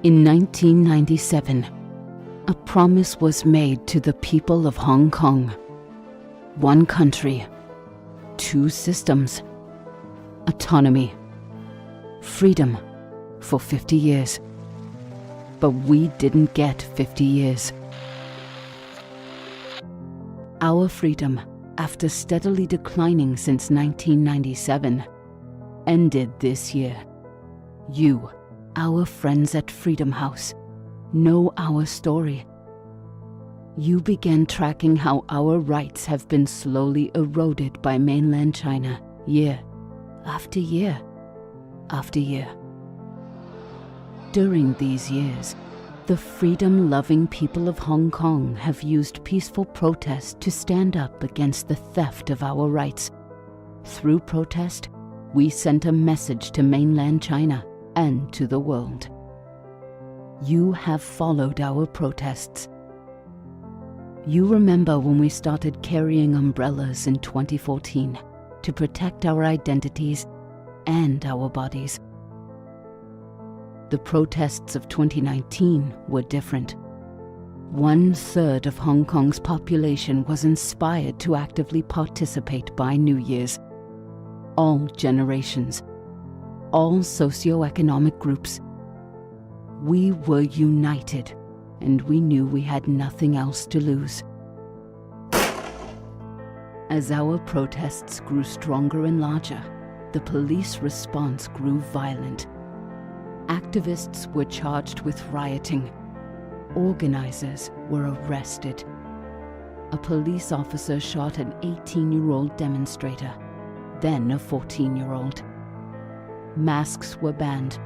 In 1997, a promise was made to the people of Hong Kong. One country, two systems, autonomy, freedom for 50 years. But we didn't get 50 years. Our freedom, after steadily declining since 1997, ended this year. You, our friends at Freedom House, know our story. You began tracking how our rights have been slowly eroded by mainland China, year after year after year. During these years, the freedom-loving people of Hong Kong have used peaceful protest to stand up against the theft of our rights. Through protest, we sent a message to mainland China and to the world. You have followed our protests. You remember when we started carrying umbrellas in 2014 to protect our identities and our bodies. The protests of 2019 were different. 1/3 of Hong Kong's population was inspired to actively participate by New Year's. All generations, all socioeconomic groups. We were united, and we knew we had nothing else to lose. As our protests grew stronger and larger, the police response grew violent. Activists were charged with rioting. Organizers were arrested. A police officer shot an 18-year-old demonstrator, then a 14-year-old. Masks were banned.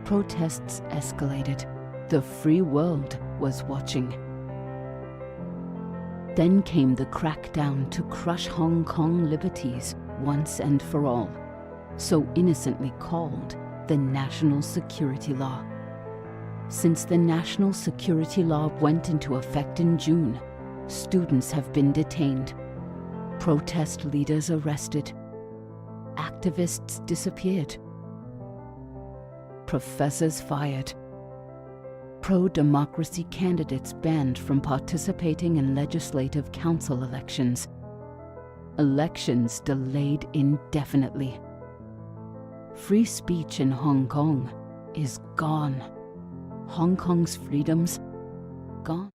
Protests escalated. The free world was watching. Then came the crackdown to crush Hong Kong liberties once and for all, so innocently called the National Security Law. Since the National Security Law went into effect in June, students have been detained, protest leaders arrested, activists disappeared, professors fired, pro-democracy candidates banned from participating in legislative council elections, elections delayed indefinitely. Free speech in Hong Kong is gone. Hong Kong's freedoms, gone.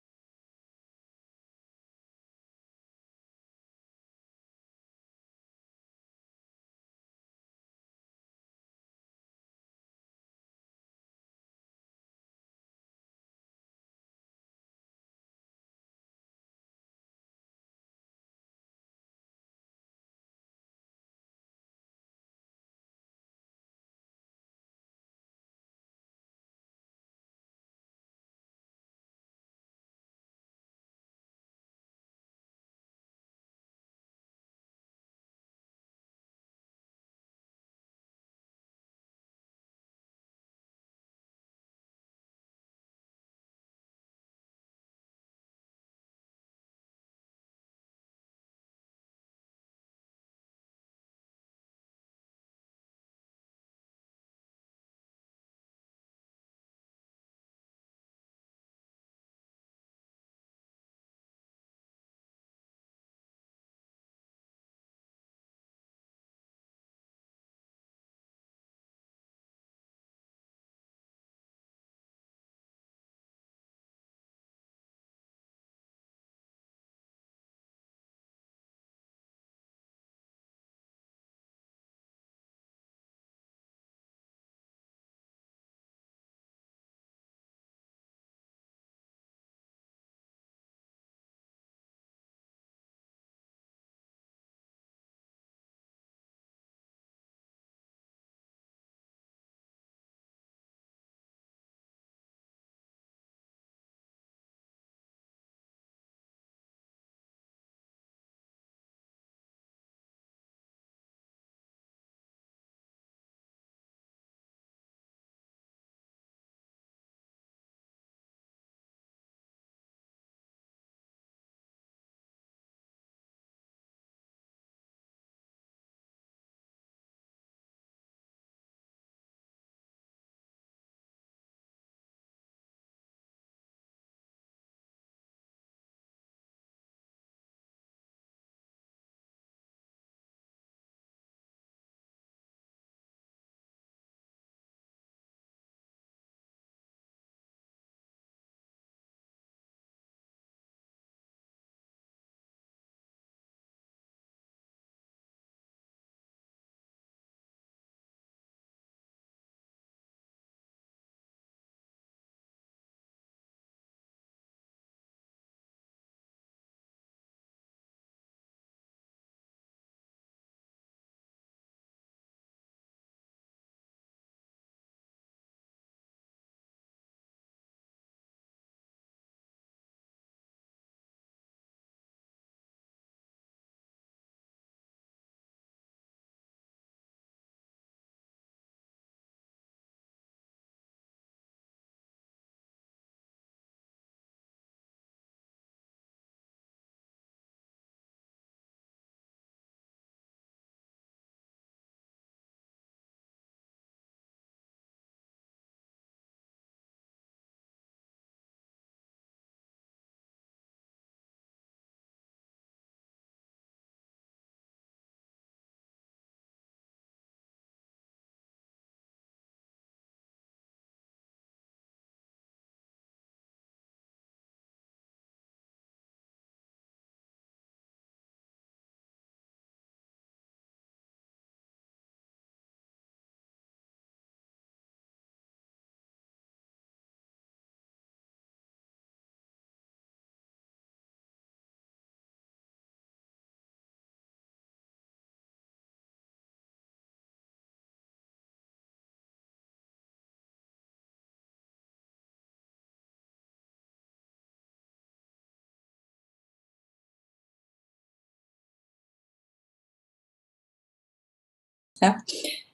Yeah.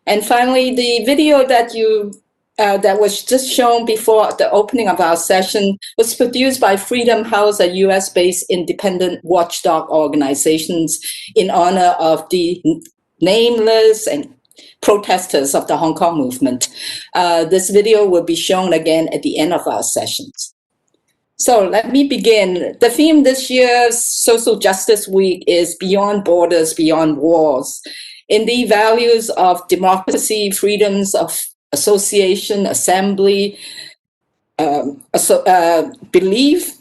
And finally, the video that was just shown before the opening of our session was produced by Freedom House, a US-based independent watchdog organizations in honor of the nameless and protesters of the Hong Kong movement. This video will be shown again at the end of our sessions. So let me begin. The theme this year's Social Justice Week is Beyond Borders, Beyond Walls. In the values of democracy, freedoms of association, assembly, belief,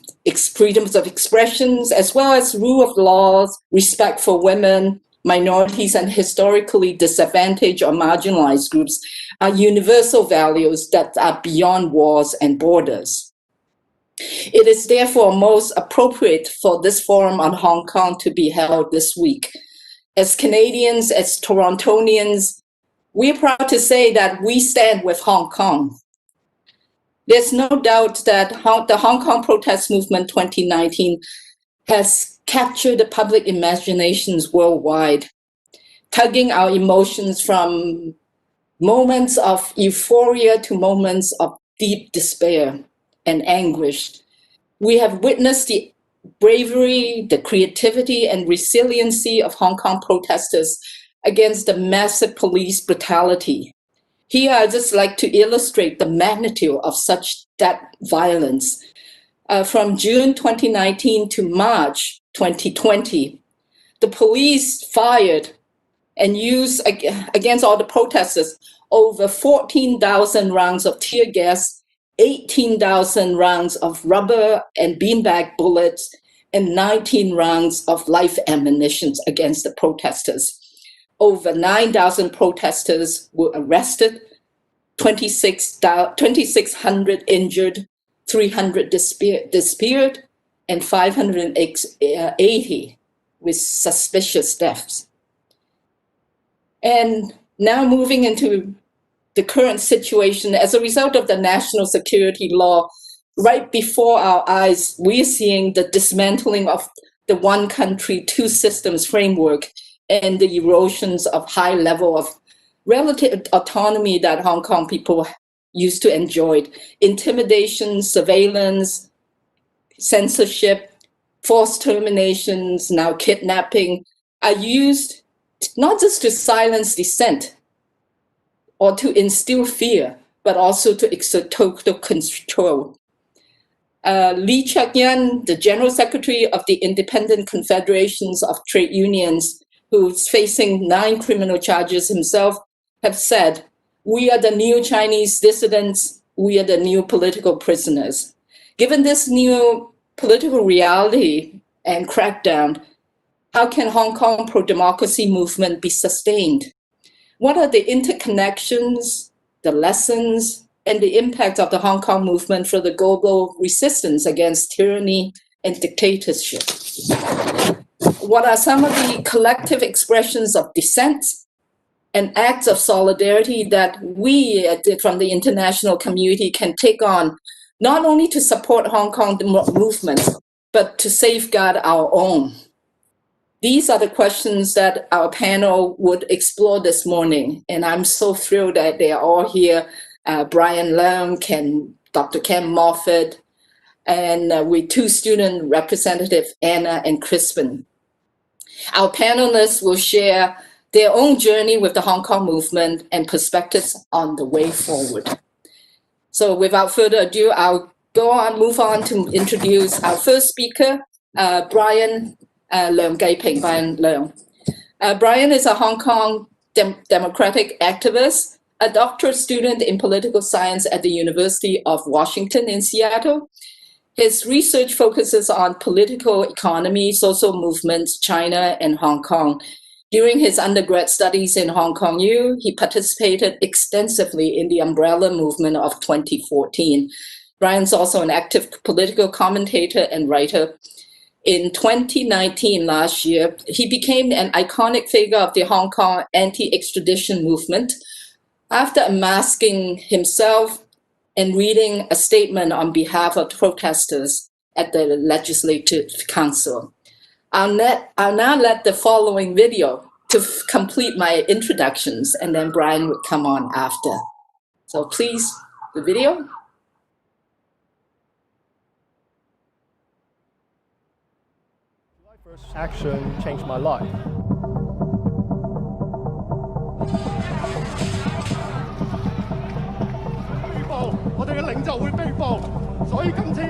freedoms of expressions, as well as rule of law, respect for women, minorities, and historically disadvantaged or marginalized groups are universal values that are beyond walls and borders. It is therefore most appropriate for this forum on Hong Kong to be held this week. As Canadians, as Torontonians, we're proud to say that we stand with Hong Kong. There's no doubt that the Hong Kong protest movement 2019 has captured the public imaginations worldwide, tugging our emotions from moments of euphoria to moments of deep despair and anguish. We have witnessed the bravery, the creativity, and resiliency of Hong Kong protesters against the massive police brutality. Here, I'd just like to illustrate the magnitude of that violence. From June 2019 to March 2020, the police fired and used against all the protesters over 14,000 rounds of tear gas, 18,000 rounds of rubber and beanbag bullets, and 19 rounds of live ammunition against the protesters. Over 9,000 protesters were arrested, 2,600 injured, 300 disappeared, and 580 with suspicious deaths. And now moving into the current situation, as a result of the national security law, right before our eyes, we're seeing the dismantling of the one country, two systems framework and the erosions of high level of relative autonomy that Hong Kong people used to enjoy. Intimidation, surveillance, censorship, forced terminations, now kidnapping are used not just to silence dissent or to instill fear, but also to exert total control. Lee Cheuk-yan, the General Secretary of the Independent Confederations of Trade Unions, who's facing 9 criminal charges himself, have said, "We are the new Chinese dissidents, we are the new political prisoners." Given this new political reality and crackdown, how can Hong Kong pro-democracy movement be sustained? What are the interconnections, the lessons, and the impact of the Hong Kong movement for the global resistance against tyranny and dictatorship? What are some of the collective expressions of dissent and acts of solidarity that we from the international community can take on, not only to support Hong Kong movement, but to safeguard our own? These are the questions that our panel would explore this morning, and I'm so thrilled that they are all here. Brian Leung, Dr. Ken Moffatt, and with 2 student representatives, Anna and Crispin. Our panelists will share their own journey with the Hong Kong movement and perspectives on the way forward. So without further ado, I'll move on to introduce our first speaker, Brian Leung Gai-ping, Brian Leung. Brian is a Hong Kong democratic activist, a doctoral student in political science at the University of Washington in Seattle. His research focuses on political economy, social movements, China, and Hong Kong. During his undergrad studies in Hong Kong U, he participated extensively in the umbrella movement of 2014. Brian's also an active political commentator and writer. In 2019, last year, he became an iconic figure of the Hong Kong anti-extradition movement after unmasking himself and reading a statement on behalf of protesters at the Legislative Council. I'll now let the following video to complete my introductions, and then Brian would come on after. So please, the video. My first action changed my life. 被捕，我哋嘅領袖會被捕，所以今次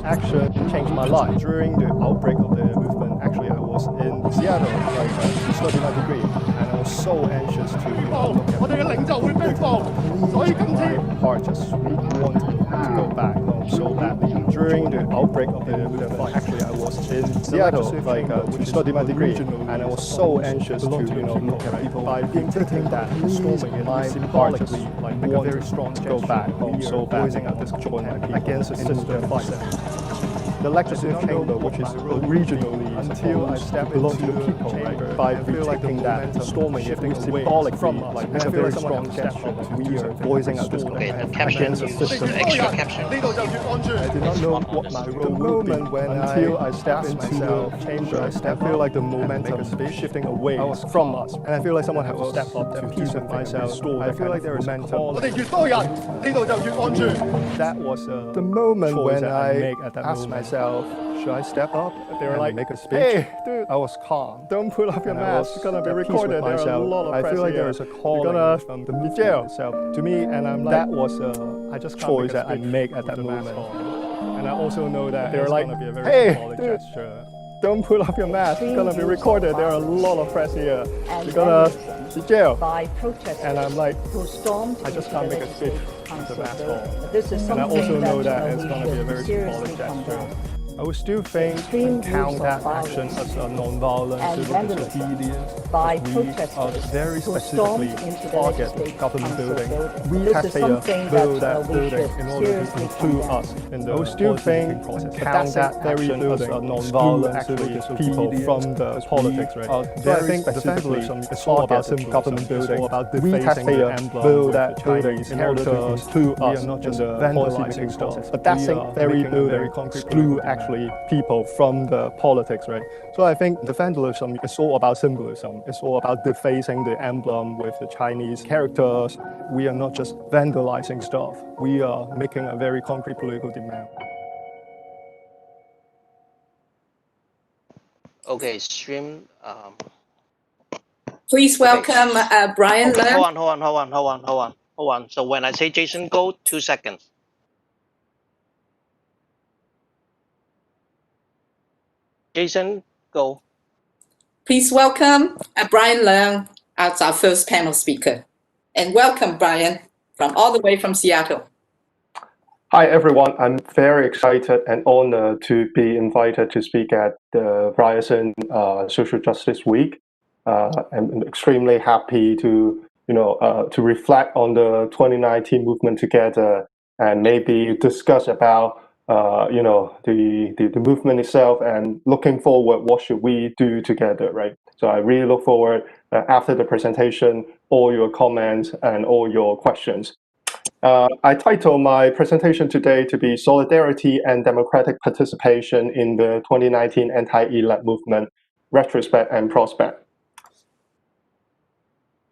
action changed my life. During the outbreak of the movement, actually I was in Seattle, to study my degree, and I was so anxious to look at 我哋嘅領袖會被捕，所以今次 my heart just wanted to go back home so badly. During the outbreak of the movement, actually I was in Seattle, to study my degree, and I was so anxious to look at people. By dictating that storming, my heart just wanted to go back home so badly against the system. The legislative chamber, which is regionally until I step into the people, right? By retaking that storming, shifting symbolic from us, and I feel like strong gesture that we are voicing our discontent against the system. Extra caption. I did not know what my role would be until I step into the chamber. I feel like the momentum is shifting away from us, and I feel like someone has to step up to peace with myself. I feel like there is momentum. That was the moment when I asked myself, should I step up? They were like, make a speech. Hey, dude, I was calm. Don't pull up your mask. It's gonna be recorded. There are a lot of press. I feel like there is a call. You're gonna be jailed. To me, and I'm like, that was a choice that I make at that moment. And I also know that they're like, gonna be a very symbolic gesture. Don't pull up your mask. It's gonna be recorded. There are a lot of press here. You're gonna be jailed. By protesters, and I'm like, I just can't make a speech. The mask on. This is and I also know that it's we going to be a very symbolic gesture. I would still think and count that action as a non-violent civil disobedience. By we are very specifically target government building. We taxpayer build that building in order to include us in the policy process. Count that very building as a non-violent civil people from the politics, right? So I think specifically it's all about government building. We taxpayer build that building in order to include us in the policy process. But that very building exclude actually people from the politics, right? So I think the vandalism is all about symbolism. It's all about defacing the emblem with the Chinese characters. We are not just vandalizing stuff. We are making a very concrete political demand. Okay, stream. Please welcome Brian Leung. Hold on. So when I say Jason, go 2 seconds. Jason, go. Please welcome Brian Leung as our first panel speaker. And welcome, Brian, from all the way from Seattle. Hi, everyone. I'm very excited and honored to be invited to speak at the Ryerson Social Justice Week. I'm extremely happy to reflect on the 2019 movement together and maybe discuss about the movement itself, and looking forward, what should we do together, right? So I really look forward after the presentation, all your comments and all your questions. I title my presentation today to be Solidarity and Democratic Participation in the 2019 Anti-elect Movement, Retrospect and Prospect.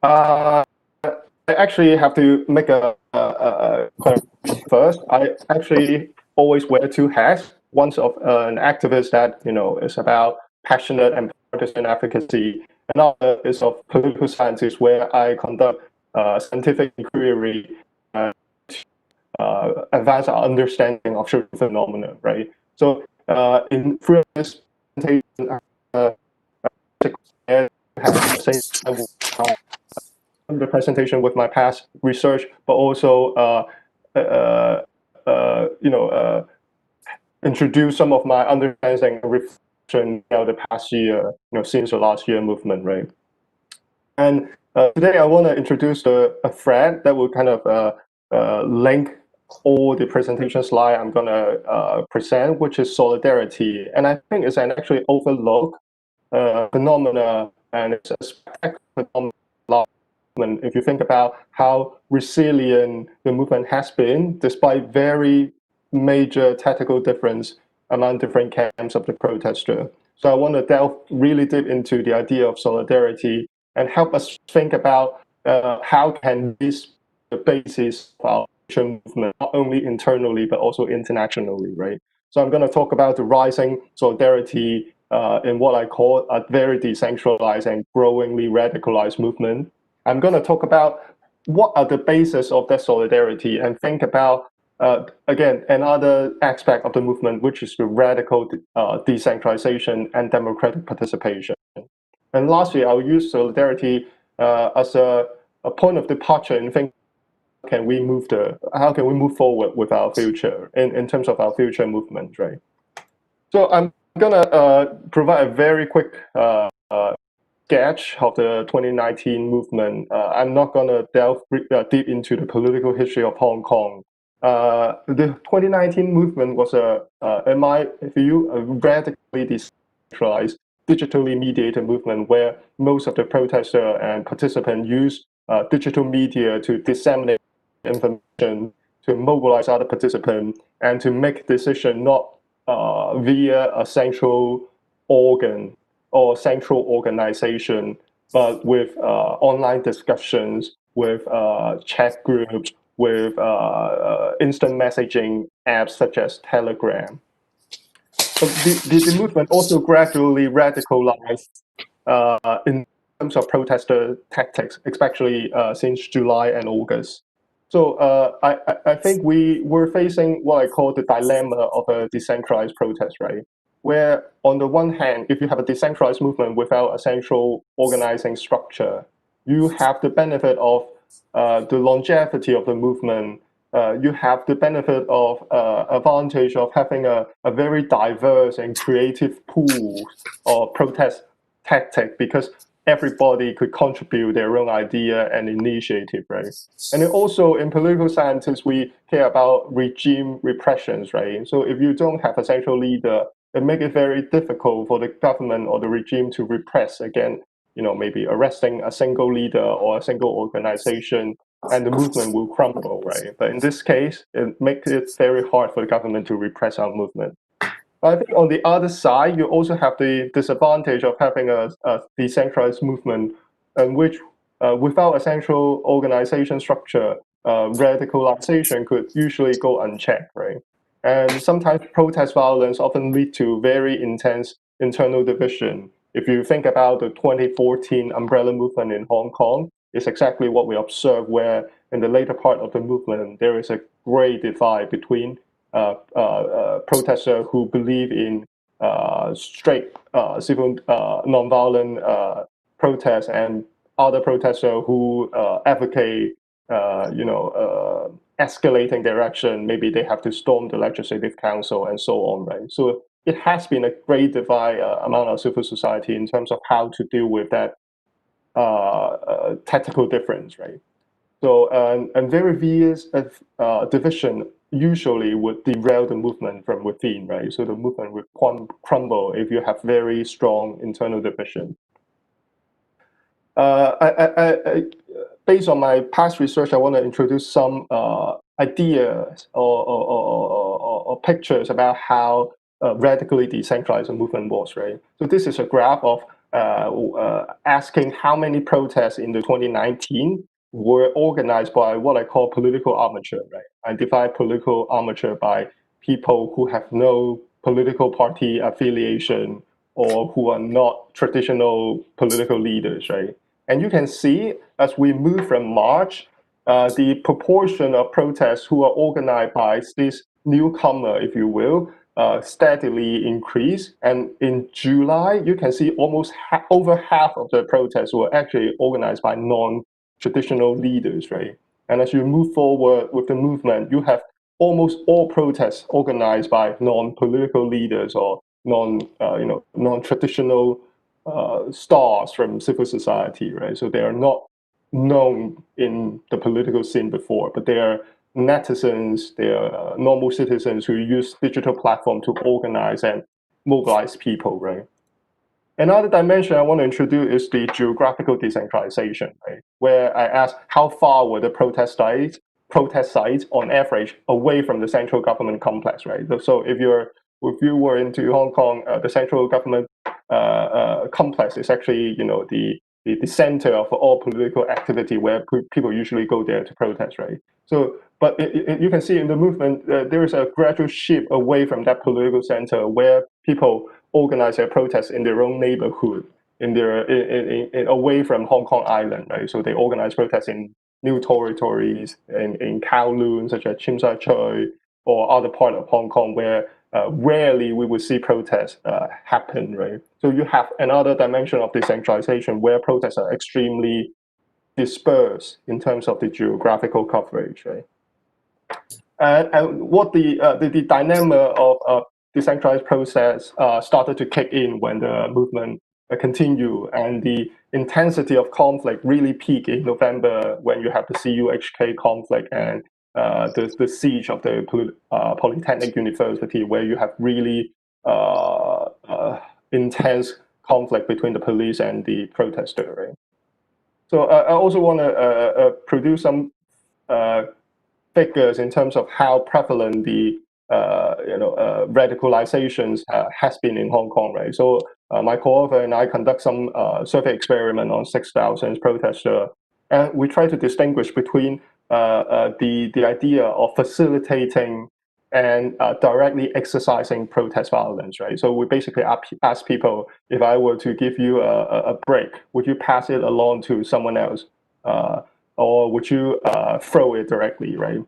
I actually have to make a first. I actually always wear two hats. One's of an activist that is about passionate and partisan advocacy. Another is of political scientist, where I conduct scientific inquiry to advance our understanding of social phenomena. Right. So in through this presentation, the presentation with my past research, but also introduce some of my understanding and reflection the past year, since the last year movement, right? And today I want to introduce a thread that will kind of link all the presentation slide I'm going to present, which is solidarity. And I think it's an actually overlooked phenomena, and it's a spectacular phenomenon. If you think about how resilient the movement has been, despite very major tactical difference among different camps of the protester. So I want to delve really deep into the idea of solidarity and help us think about how can this be the basis of our future movement, not only internally, but also internationally, right? So I'm going to talk about the rising solidarity in what I call a very decentralized and growingly radicalized movement. I'm going to talk about what are the bases of that solidarity and think about, again, another aspect of the movement, which is the radical decentralization and democratic participation. And lastly, I'll use solidarity as a point of departure in thinking how can we move forward with our future in terms of our future movement, right? So I'm gonna provide a very quick sketch of the 2019 movement. I'm not gonna delve deep into the political history of Hong Kong. The 2019 movement was in my view, a radically decentralized, digitally mediated movement where most of the protesters and participants use digital media to disseminate information, to mobilize other participants, and to make decisions not via a central organ or central organization, but with online discussions, with chat groups, with instant messaging apps such as Telegram. So the movement also gradually radicalized in terms of protester tactics, especially since July and August. So I think we were facing what I call the dilemma of a decentralized protest, right? Where on the one hand, if you have a decentralized movement without a central organizing structure, you have the benefit of the longevity of the movement. You have the benefit of advantage of having a very diverse and creative pool of protest tactic because everybody could contribute their own idea and initiative, right? And then also in political science, we care about regime repressions, right? So if you don't have a central leader, it makes it very difficult for the government or the regime to repress again, maybe arresting a single leader or a single organization, and the movement will crumble, right? But in this case, it makes it very hard for the government to repress our movement. But I think on the other side, you also have the disadvantage of having a decentralized movement in which, without a central organization structure, radicalization could usually go unchecked, right? And sometimes protest violence often lead to very intense internal division. If you think about the 2014 umbrella movement in Hong Kong, it's exactly what we observe, where in the later part of the movement, there is a great divide between protesters who believe in straight civil nonviolent protests and other protesters who advocate escalating their action. Maybe they have to storm the legislative council and so on, right? So it has been a great divide among our civil society in terms of how to deal with that tactical difference, right? So and very fierce division usually would derail the movement from within, right? So the movement would crumble if you have very strong internal division. Based on my past research, I want to introduce some ideas or pictures about how radically decentralized the movement was, right? So this is a graph of asking how many protests in the 2019 were organized by what I call political armature, right? I divide political armature by people who have no political party affiliation or who are not traditional political leaders, right? And you can see as we move from March, the proportion of protests who are organized by this newcomer, if you will, steadily increase. And in July, you can see almost over half of the protests were actually organized by non-traditional leaders, right? And as you move forward with the movement, you have almost all protests organized by non-political leaders or non-traditional stars from civil society, right? So they are not known in the political scene before, but they are netizens, they are normal citizens who use digital platform to organize and mobilize people, right? Another dimension I want to introduce is the geographical decentralization, right? Where I ask how far were the protest sites on average away from the central government complex, right? So if you were into Hong Kong, the central government complex is actually, the center of all political activity where people usually go there to protest, right? So, but you can see in the movement, there is a gradual shift away from that political center where people organize their protests in their own neighborhood, away from Hong Kong Island, right? So they organize protests in new territories, in Kowloon, such as Tsim Sha Tsui, or other part of Hong Kong where rarely we would see protests happen, right? So you have another dimension of decentralization where protests are extremely dispersed in terms of the geographical coverage, right? And what the dynamic of decentralized process started to kick in when the movement continued, and the intensity of conflict really peaked in November when you have the CUHK conflict and the siege of the Polytechnic University, where you have really intense conflict between the police and the protester, right? So I also want to produce some figures in terms of how prevalent the radicalizations has been in Hong Kong, right? So my co-author and I conduct some survey experiment on 6,000 protesters, and we try to distinguish between the idea of facilitating and directly exercising protest violence, right? So we basically ask people, if I were to give you a break, would you pass it along to someone else? Or would you throw it directly, right?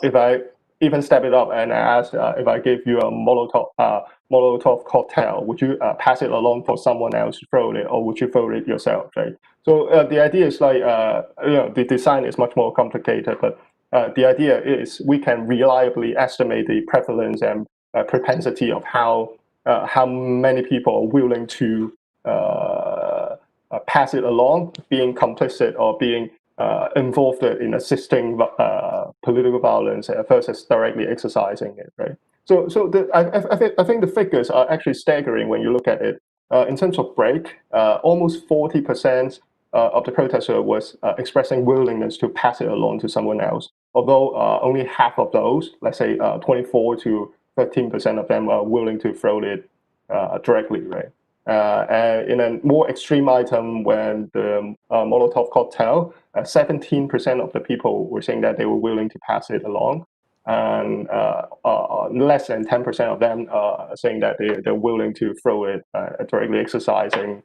If I even step it up and I ask if I give you a Molotov cocktail, would you pass it along for someone else to throw it, or would you throw it yourself, right? So the idea is like, the design is much more complicated, but the idea is we can reliably estimate the prevalence and propensity of how many people are willing to pass it along, being complicit or being involved in assisting political violence versus directly exercising it, right? So I think the figures are actually staggering when you look at it. In terms of break, almost 40% of the protesters was expressing willingness to pass it along to someone else, although only half of those, let's say 24 to 13% of them are willing to throw it directly, right? And in a more extreme item, when the Molotov cocktail, 17% of the people were saying that they were willing to pass it along, and less than 10% of them saying that they're willing to throw it, directly exercising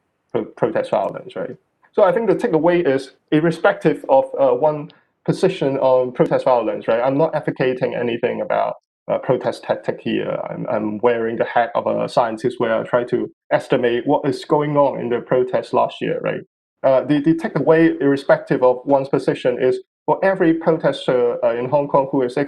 protest violence, right? So I think the takeaway is, irrespective of one position on protest violence, right? I'm not advocating anything about protest tactic here. I'm wearing the hat of a scientist where I try to estimate what is going on in the protest last year, right? The takeaway, irrespective of one's position, is for every protester in Hong Kong who is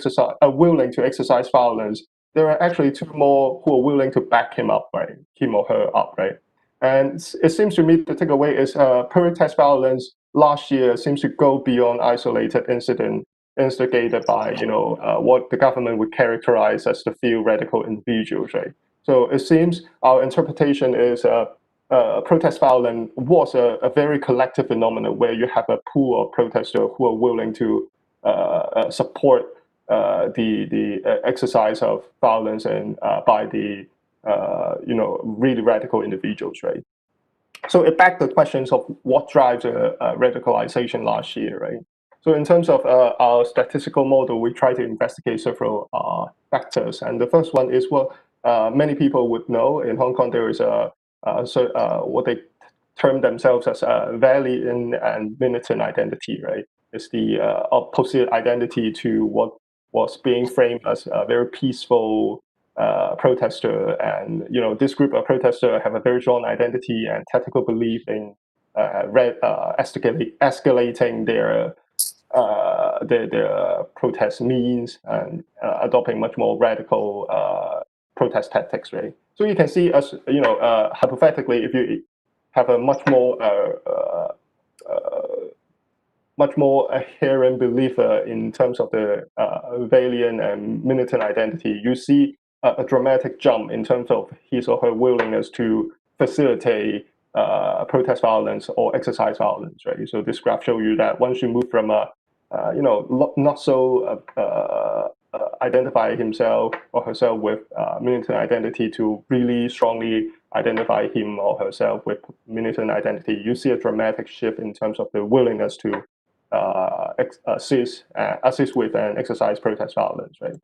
willing to exercise violence, there are actually two more who are willing to back him up, right? Him or her up, right? And it seems to me the takeaway is protest violence last year seems to go beyond isolated incident instigated by what the government would characterize as the few radical individuals, right? So it seems our interpretation is protest violence was a very collective phenomenon where you have a pool of protesters who are willing to support the exercise of violence and by the really radical individuals, right? So it begs the questions of what drives radicalization last year, right? So in terms of our statistical model, we try to investigate several factors. And the first one is what many people would know. In Hong Kong, there is what they term themselves as Valley-in and militant identity, right? It's the opposite identity to what was being framed as a very peaceful protester. And this group of protesters have a very strong identity and tactical belief in escalating their protest means and adopting much more radical protest tactics, right? So you can see us, hypothetically, if you have a much more adherent believer in terms of the Valiant and militant identity, you see a dramatic jump in terms of his or her willingness to facilitate protest violence or exercise violence, right? So this graph shows you that once you move from not so identify himself or herself with militant identity to really strongly identify him or herself with militant identity, you see a dramatic shift in terms of the willingness to assist with and exercise protest violence, right?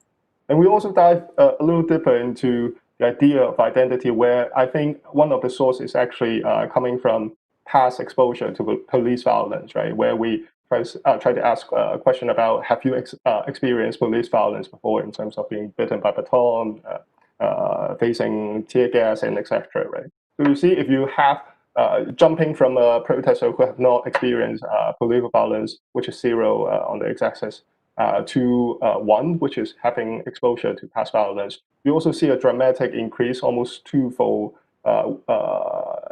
And we also dive a little deeper into the idea of identity, where I think one of the sources is actually coming from past exposure to police violence, right? Where we try to ask a question about, have you experienced police violence before in terms of being bitten by baton, facing tear gas, and etc., right? So you see, if you have jumping from a protester who have not experienced political violence, which is 0 on the x-axis, to 1, which is having exposure to past violence, you also see a dramatic increase, almost twofold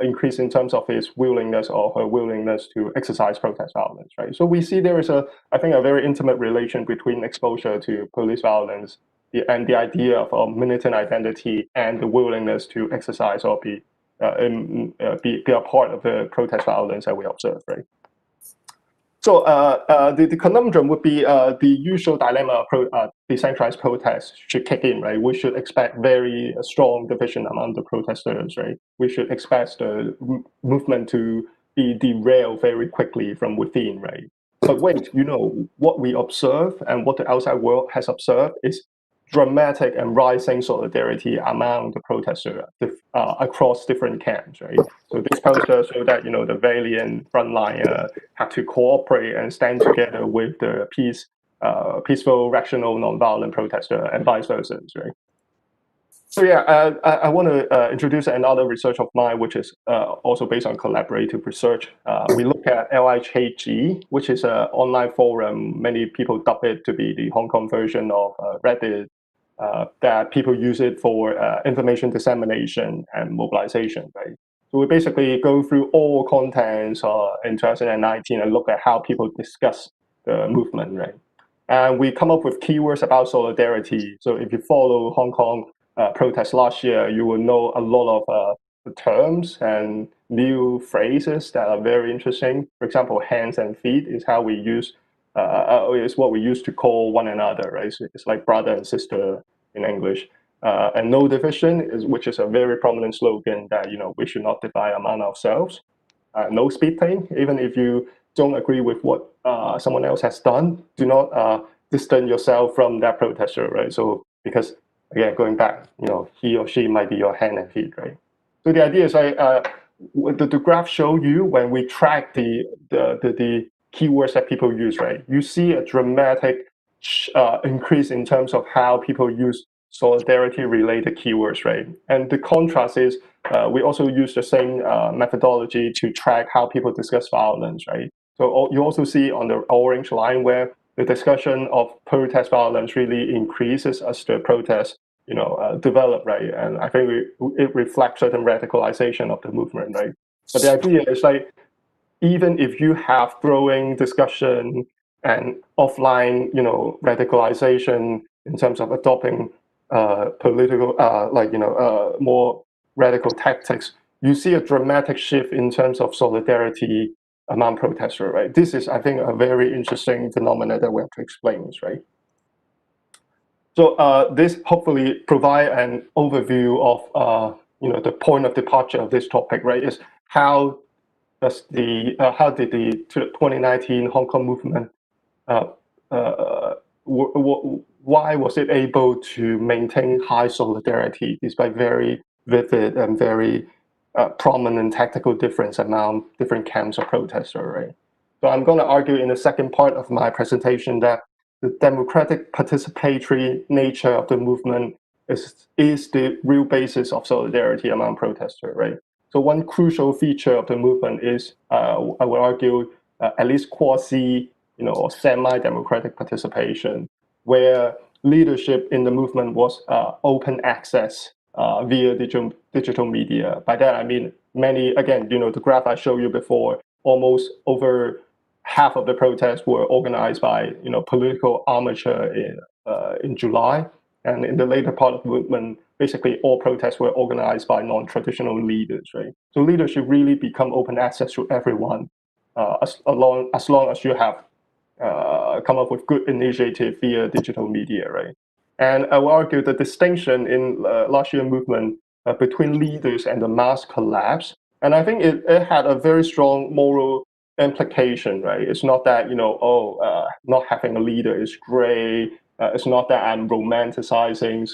increase in terms of his willingness or her willingness to exercise protest violence, right? So we see there is I think, a very intimate relation between exposure to police violence and the idea of militant identity and the willingness to exercise or be a part of the protest violence that we observe, right? So the conundrum would be the usual dilemma of decentralized protests should kick in, right? We should expect very strong division among the protesters, right? We should expect the movement to be derailed very quickly from within, right? But wait, what we observe and what the outside world has observed is dramatic and rising solidarity among the protesters across different camps, right? So this poster showed that the valiant frontliner had to cooperate and stand together with the peaceful, rational, non-violent protester, and vice versa, right? So yeah, I want to introduce another research of mine, which is also based on collaborative research. We look at LHG, which is an online forum. Many people dub it to be the Hong Kong version of Reddit, that people use it for information dissemination and mobilization, right? So we basically go through all contents in 2019 and look at how people discuss the movement, right? And we come up with keywords about solidarity. So if you follow Hong Kong protests last year, you will know a lot of the terms and new phrases that are very interesting. For example, hands and feet is how we use, is what we used to call one another, right? So it's like brother and sister in English. And no division, which is a very prominent slogan that we should not divide among ourselves. No spitting, even if you don't agree with what someone else has done, do not distance yourself from that protester, right? So because again, going back, he or she might be your hand and feet, right? So the idea is the graph show you when we track the keywords that people use, right? You see a dramatic increase in terms of how people use solidarity-related keywords, right? And the contrast is we also use the same methodology to track how people discuss violence, right? So you also see on the orange line where the discussion of protest violence really increases as the protests, develop, right? And I think it reflects certain radicalization of the movement, right? But the idea is even if you have growing discussion and offline, radicalization in terms of adopting political, more radical tactics, you see a dramatic shift in terms of solidarity among protesters, right? This is, I think, a very interesting phenomenon that we have to explain, right? So this hopefully provide an overview of the point of departure of this topic, right? Is how did the 2019 Hong Kong movement why was it able to maintain high solidarity despite very vivid and very prominent tactical difference among different camps of protesters, right? So I'm going to argue in the second part of my presentation that the democratic participatory nature of the movement is the real basis of solidarity among protesters, right? So one crucial feature of the movement is, I would argue, at least quasi, or semi-democratic participation, where leadership in the movement was open access via digital media. By that I mean many, again, the graph I showed you before, almost over half of the protests were organized by political amateur in July, and in the later part of the movement, basically all protests were organized by non-traditional leaders, right? So leadership really become open access to everyone, as long as you have come up with good initiative via digital media, right? And I will argue the distinction in last year movement between leaders and the mass collapse. And I think it had a very strong moral implication, right? It's not that, not having a leader is great. It's not that I'm romanticizing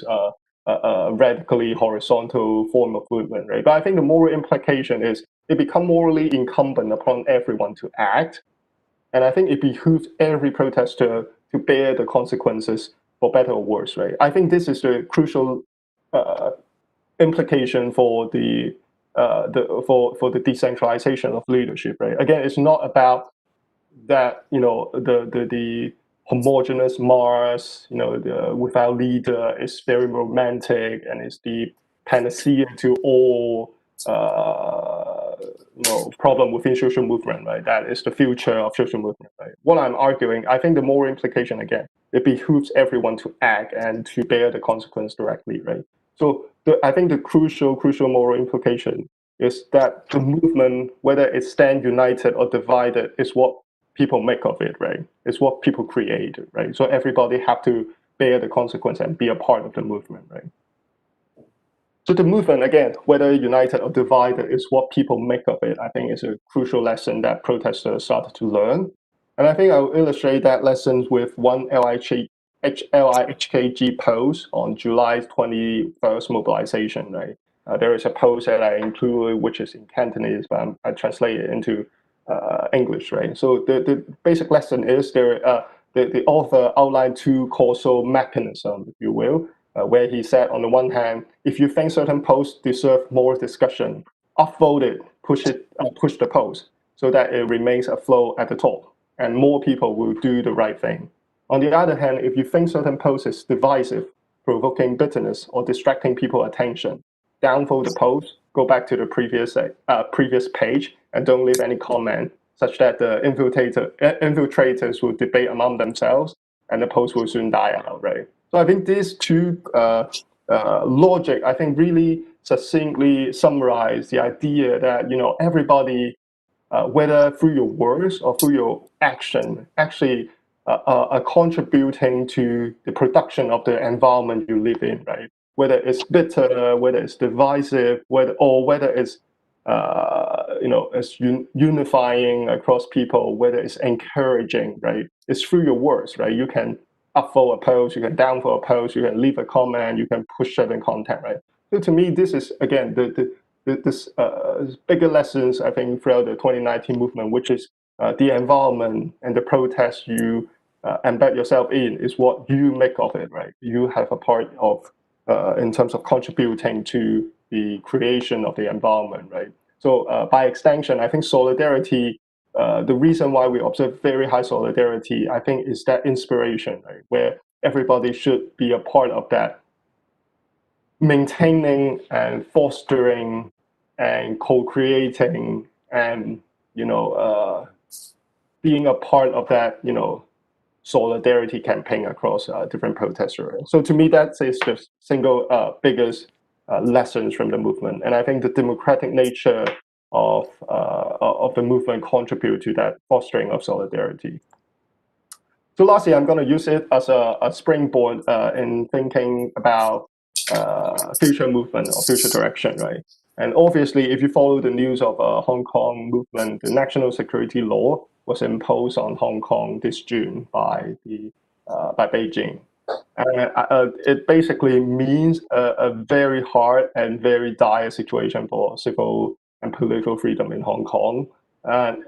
a radically horizontal form of movement, right? But I think the moral implication is it becomes morally incumbent upon everyone to act. And I think it behooves every protester to bear the consequences, for better or worse, right? I think this is the crucial implication for the decentralization of leadership, right? Again, it's not about that the homogeneous mass, without leader is very romantic and is the panacea to all problem within social movement, right? That is the future of social movement, right? What I'm arguing, I think the moral implication, again, it behooves everyone to act and to bear the consequence directly, right? So I think the crucial moral implication is that the movement, whether it stands united or divided, is what people make of it, right? It's what people create, right? So everybody have to bear the consequence and be a part of the movement, right? So the movement, again, whether united or divided, is what people make of it. I think is a crucial lesson that protesters started to learn. And I think I'll illustrate that lesson with one LHKG post on July 21st mobilization, right? There is a post that I included, which is in Cantonese, but I translate it into English, right? So the basic lesson is the author outlined two causal mechanisms, if you will, where he said, on the one hand, if you think certain posts deserve more discussion, upvote it, push the post so that it remains afloat at the top, and more people will do the right thing. On the other hand, if you think certain post is divisive, provoking bitterness, or distracting people's attention, downvote the post, go back to the previous page, and don't leave any comment, such that the infiltrators will debate among themselves, and the post will soon die out, right? So I think these two logic, I think, really succinctly summarize the idea that everybody, whether through your words or through your action, actually are contributing to the production of the environment you live in, right? Whether it's bitter, whether it's divisive, whether it's it's unifying across people, whether it's encouraging, right? It's through your words, right? You can upvote a post, you can downvote a post, you can leave a comment, you can push certain content, right? So to me, this is, again, this bigger lessons, I think, throughout the 2019 movement, which is the environment and the protest you embed yourself in is what you make of it, right? You have a part of, in terms of contributing to the creation of the environment, right? So by extension, I think solidarity, the reason why we observe very high solidarity, I think, is that inspiration, right? Where everybody should be a part of that, maintaining and fostering and co-creating and, being a part of that, solidarity campaign across different protesters. So to me, that is the single biggest lessons from the movement. And I think the democratic nature of the movement contribute to that fostering of solidarity. So lastly, I'm going to use it as a springboard in thinking about future movement or future direction, right? And obviously, if you follow the news of Hong Kong movement, the national security law was imposed on Hong Kong this June by Beijing. It basically means a very hard and very dire situation for civil and political freedom in Hong Kong. And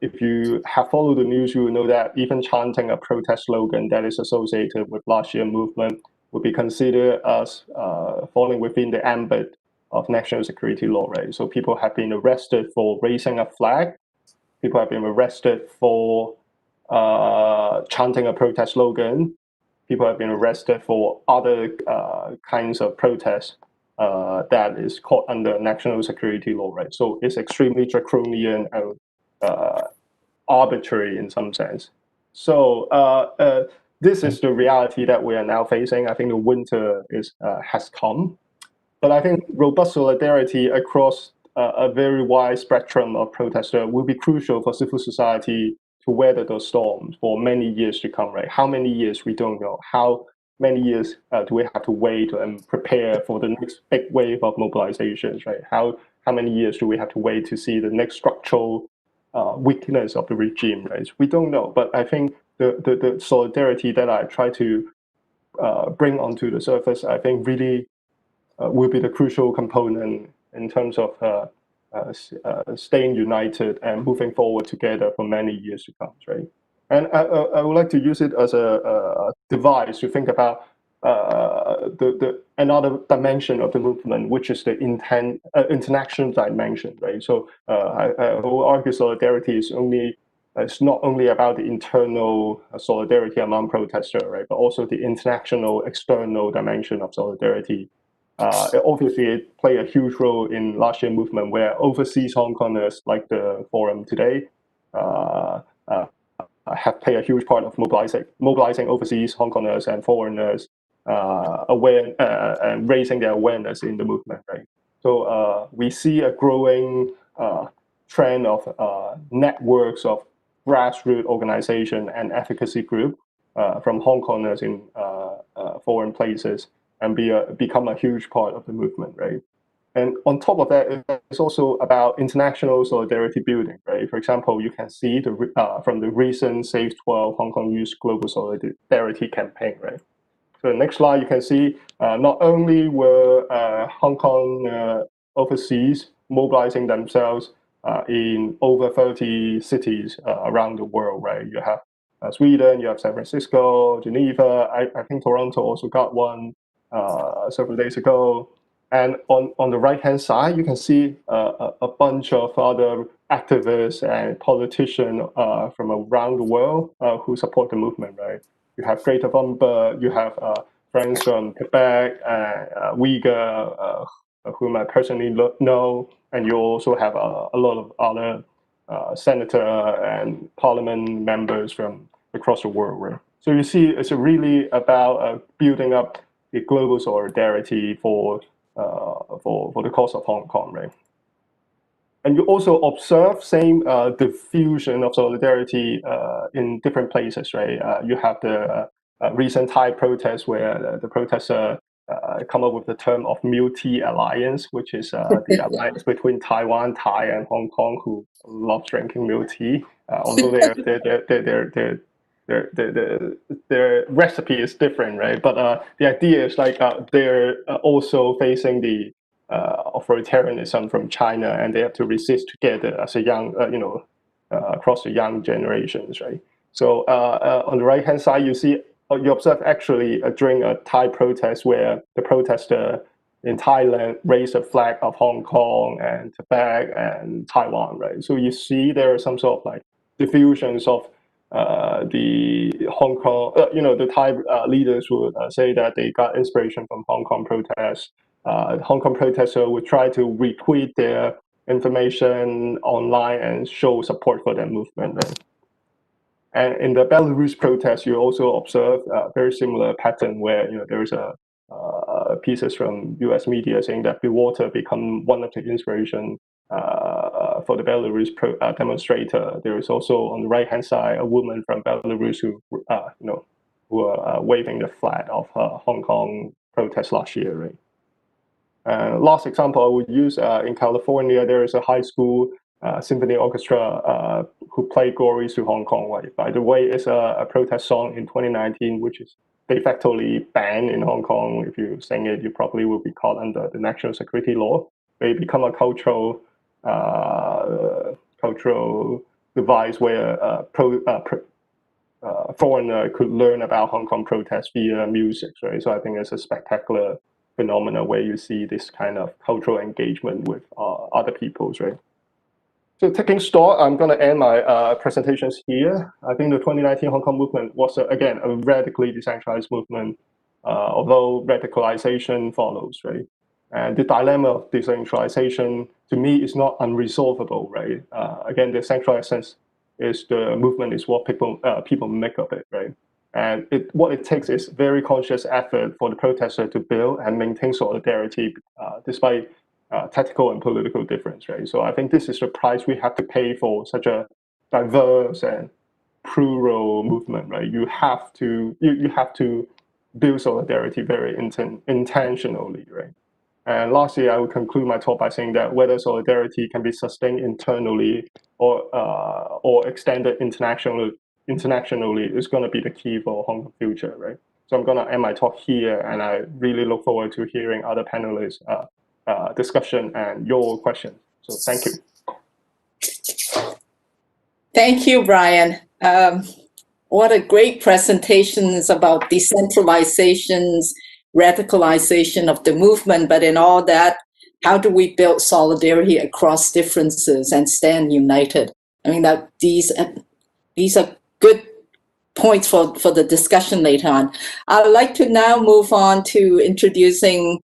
if you have followed the news, you will know that even chanting a protest slogan that is associated with last year's movement would be considered as falling within the ambit of national security law, right? So people have been arrested for raising a flag. People have been arrested for chanting a protest slogan. People have been arrested for other kinds of protests that is caught under national security law, right? So it's extremely draconian and arbitrary in some sense. So this is the reality that we are now facing. I think the winter has come. But I think robust solidarity across a very wide spectrum of protesters will be crucial for civil society to weather those storms for many years to come, right? How many years, we don't know. How many years do we have to wait and prepare for the next big wave of mobilizations, right? How many years do we have to wait to see the next structural weakness of the regime, right? We don't know, but I think the solidarity that I try to bring onto the surface, I think really will be the crucial component in terms of staying united and moving forward together for many years to come, right? And I would like to use it as a device to think about another dimension of the movement, which is the international dimension, right? So I will argue solidarity is it's not only about the internal solidarity among protesters, right, but also the international external dimension of solidarity. Obviously, it played a huge role in last year's movement, where overseas Hong Kongers, like the forum today, have played a huge part of mobilizing overseas Hong Kongers and foreigners and raising their awareness in the movement, right? So we see a growing trend of networks of grassroots organization and advocacy group from Hong Kongers in foreign places and become a huge part of the movement, right? And on top of that, it's also about international solidarity building, right? For example, you can see from the recent Save 12 Hong Kong Youth Global Solidarity campaign, right? So the next slide, you can see not only were Hong Kong overseas mobilizing themselves in over 30 cities around the world, right? You have Sweden, you have San Francisco, Geneva. I think Toronto also got one several days ago. And on the right-hand side, you can see a bunch of other activists and politicians from around the world who support the movement, right? You have Greta Thunberg, you have friends from Quebec, Uyghur, whom I personally know, and you also have a lot of other senator and parliament members from across the world, right? So you see, it's really about building up the global solidarity for the cause of Hong Kong, right? And you also observe same diffusion of solidarity in different places, right? You have the recent Thai protests where the protesters come up with the term of Multi Alliance, which is the alliance between Taiwan, Thai, and Hong Kong, who love drinking milk tea, although their recipe is different, right? But the idea is like they're also facing the authoritarianism from China, and they have to resist together as a young, across the young generations, right? So on the right-hand side, you observe actually during a Thai protest where the protester in Thailand raised a flag of Hong Kong and Tibet and Taiwan, right? So you see there are some sort of like diffusions of the Hong Kong, the Thai leaders would say that they got inspiration from Hong Kong protests. Hong Kong protesters would try to retweet their information online and show support for their movement. Right? And in the Belarus protest, you also observe a very similar pattern where there is pieces from U.S. media saying that the water become one of the inspiration for the Belarus demonstrator. There is also on the right-hand side a woman from Belarus who were waving the flag of Hong Kong protest last year. Right? Last example I would use in California, there is a high school symphony orchestra who played Glories to Hong Kong. Right? By the way, it's a protest song in 2019, which is de facto banned in Hong Kong. If you sing it, you probably will be caught under the national security law. They become a cultural device where foreigner could learn about Hong Kong protests via music. Right? So I think it's a spectacular phenomena where you see this kind of cultural engagement with other peoples, right? So taking stock, I'm going to end my presentations here. I think the 2019 Hong Kong movement was, again, a radically decentralized movement, although radicalization follows, right? And the dilemma of decentralization, to me, is not unresolvable, right? Again, the central essence is the movement is what people make of it, right? And what it takes is very conscious effort for the protester to build and maintain solidarity despite tactical and political difference, right? So I think this is the price we have to pay for such a diverse and plural movement, right? You have to build solidarity very intentionally, right? And lastly, I will conclude my talk by saying that whether solidarity can be sustained internally or extended internationally is going to be the key for Hong Kong future, right? So I'm going to end my talk here, and I really look forward to hearing other panelists' discussion and your questions. So thank you. Thank you, Brian. What a great presentation about decentralizations, radicalization of the movement, but in all that, how do we build solidarity across differences and stand united? I mean, that these are good points for the discussion later on. I'd like to now move on to introducing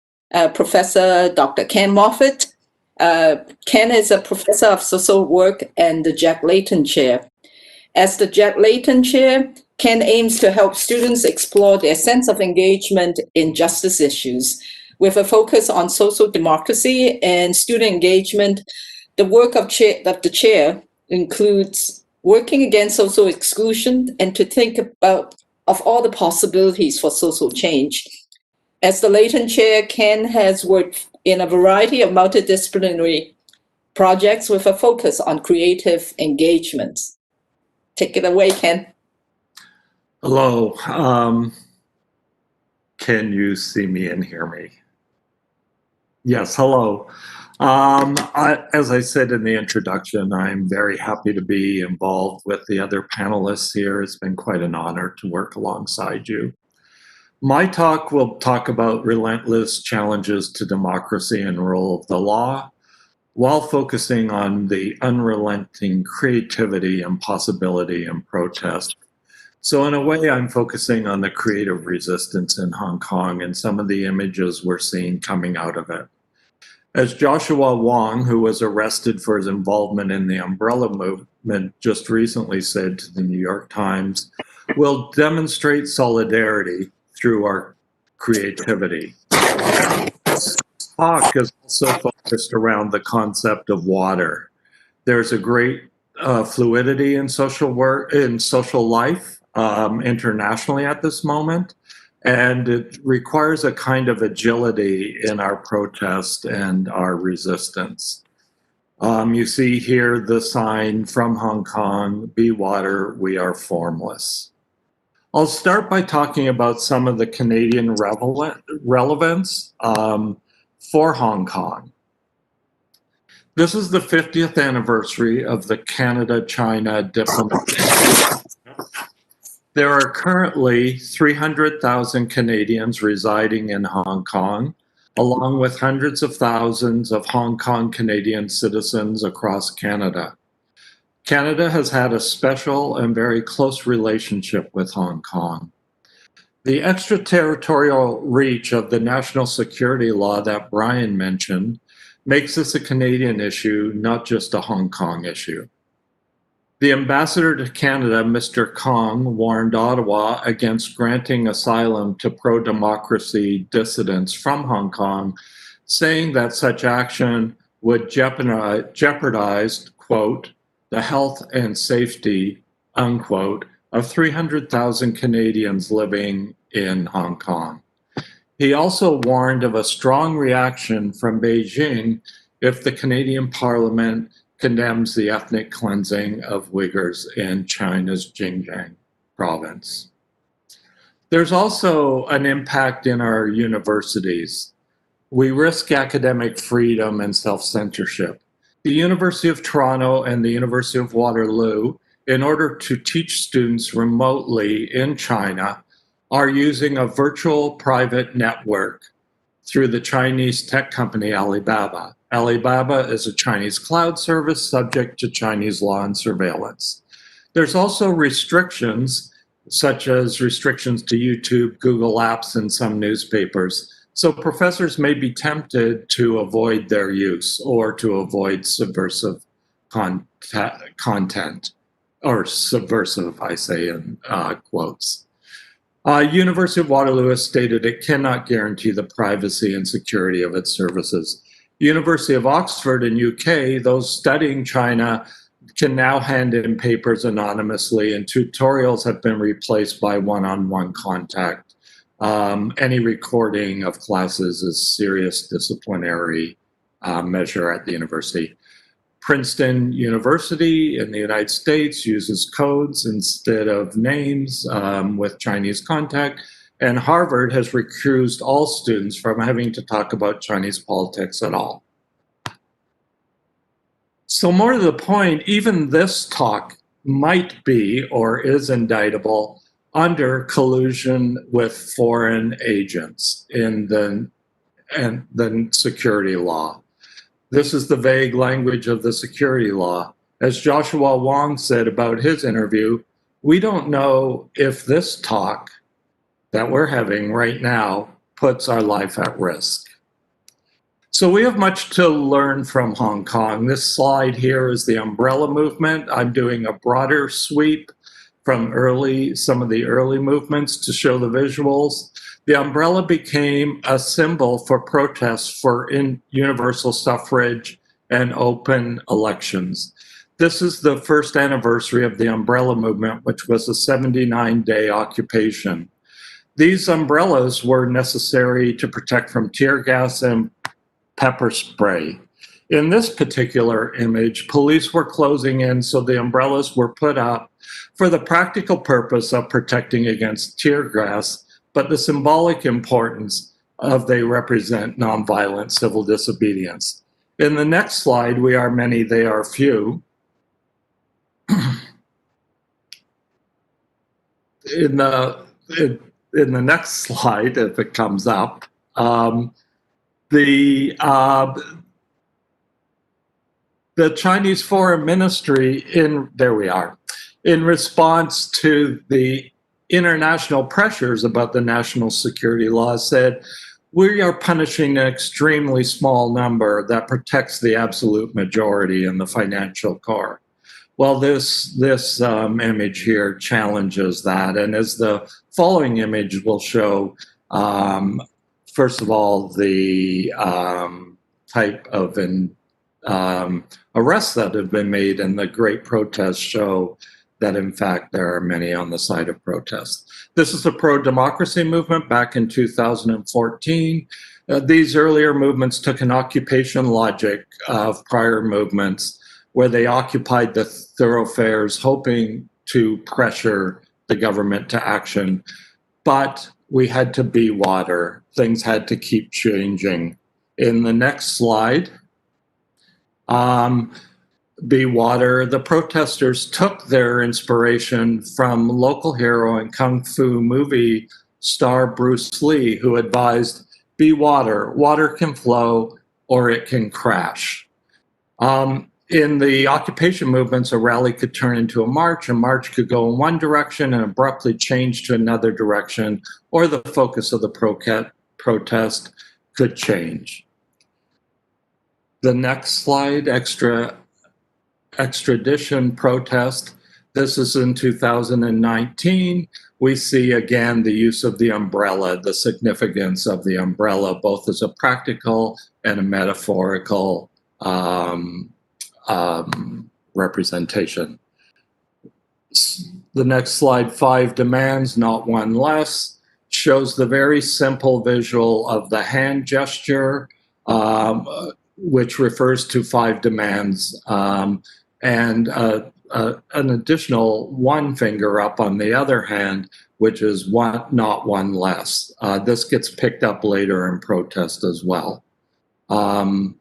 Professor Dr. Ken Moffatt. Ken is a professor of social work and the Jack Layton Chair. As the Jack Layton Chair, Ken aims to help students explore their sense of engagement in justice issues. With a focus on social democracy and student engagement, the work of the chair includes working against social exclusion and to think of all the possibilities for social change. As the Layton Chair, Ken has worked in a variety of multidisciplinary projects with a focus on creative engagements. Take it away, Ken. Hello. Can you see me and hear me? Yes, hello. As I said in the introduction, I'm very happy to be involved with the other panelists here. It's been quite an honor to work alongside you. My talk will talk about relentless challenges to democracy and rule of the law, while focusing on the unrelenting creativity and possibility and protest. So in a way, I'm focusing on the creative resistance in Hong Kong and some of the images we're seeing coming out of it. As Joshua Wong, who was arrested for his involvement in the umbrella movement, just recently said to the New York Times, we'll demonstrate solidarity through our creativity. Talk is also focused around the concept of water. There's a great fluidity in social work, in social life internationally at this moment, and it requires a kind of agility in our protest and our resistance. You see here the sign from Hong Kong, "Be water, we are formless." I'll start by talking about some of the Canadian relevance for Hong Kong. This is the 50th anniversary of the Canada-China diplomatic. There are currently 300,000 Canadians residing in Hong Kong, along with hundreds of thousands of Hong Kong Canadian citizens across Canada. Canada has had a special and very close relationship with Hong Kong. The extraterritorial reach of the national security law that Brian mentioned makes this a Canadian issue, not just a Hong Kong issue. The ambassador to Canada, Mr. Kong, warned Ottawa against granting asylum to pro-democracy dissidents from Hong Kong, saying that such action would jeopardize, quote, the health and safety, unquote, of 300,000 Canadians living in Hong Kong. He also warned of a strong reaction from Beijing if the Canadian Parliament condemns the ethnic cleansing of Uyghurs in China's Xinjiang province. There's also an impact in our universities. We risk academic freedom and self-censorship. The University of Toronto and the University of Waterloo, in order to teach students remotely in China, are using a virtual private network through the Chinese tech company Alibaba. Alibaba is a Chinese cloud service subject to Chinese law and surveillance. There's also restrictions, such as restrictions to YouTube, Google Apps, and some newspapers. So professors may be tempted to avoid their use or to avoid subversive content, or subversive, I say in quotes. University of Waterloo has stated it cannot guarantee the privacy and security of its services. University of Oxford in UK, those studying China can now hand in papers anonymously, and tutorials have been replaced by one-on-one contact Any recording of classes is serious disciplinary measure at the university. Princeton University in the United States uses codes instead of names with Chinese contact. And Harvard has recused all students from having to talk about Chinese politics at all. So more to the point, even this talk might be or is indictable under collusion with foreign agents in the security law. This is the vague language of the security law. As Joshua Wong said about his interview, we don't know if this talk that we're having right now puts our life at risk. So we have much to learn from Hong Kong. This slide here is the umbrella movement. I'm doing a broader sweep from some of the early movements to show the visuals. The umbrella became a symbol for protests for universal suffrage and open elections. This is the first anniversary of the umbrella movement, which was a 79-day occupation. These umbrellas were necessary to protect from tear gas and pepper spray. In this particular image, police were closing in, so the umbrellas were put up for the practical purpose of protecting against tear gas, but the symbolic importance of they represent nonviolent civil disobedience. In the next slide, we are many, they are few. In the next slide, if it comes up, the Chinese Foreign Ministry in response to the international pressures about the national security law said, we are punishing an extremely small number that protects the absolute majority in the financial core. Well, this image here challenges that. And as the following image will show, first of all, the type of arrests that have been made in the great protests show that, in fact, there are many on the side of protest. This is the Prodemocracy Movement back in 2014. These earlier movements took an occupation logic of prior movements where they occupied the thoroughfares hoping to pressure the government to action. But we had to be water. Things had to keep changing. In the next slide, be water, the protesters took their inspiration from local hero and kung fu movie star Bruce Lee, who advised, be water, water can flow or it can crash. In the occupation movements, a rally could turn into a march could go in one direction and abruptly change to another direction, or the focus of the protest could change. The next slide, Extradition Protest. This is in 2019. We see again the use of the umbrella, the significance of the umbrella, both as a practical and a metaphorical representation. The next slide, 5 demands, not one less, shows the very simple visual of the hand gesture, which refers to 5 demands, and an additional 1 finger up on the other hand, which is not one less. This gets picked up later in protest as well. I'm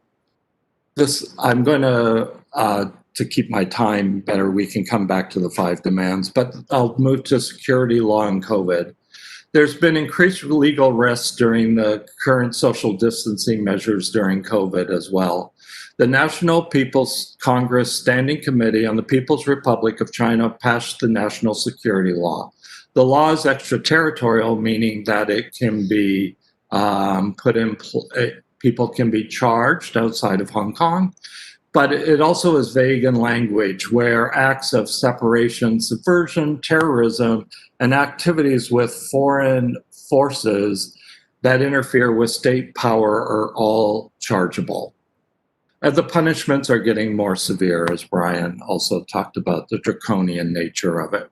going to keep my time better, we can come back to the 5 demands, but I'll move to security law and COVID. There's been increased legal risks during the current social distancing measures during COVID as well. The National People's Congress Standing Committee on the People's Republic of China passed the National Security Law. The law is extraterritorial, meaning that it can be people can be charged outside of Hong Kong, but it also is vague in language, where acts of separation, subversion, terrorism, and activities with foreign forces that interfere with state power are all chargeable. And the punishments are getting more severe, as Brian also talked about, the draconian nature of it.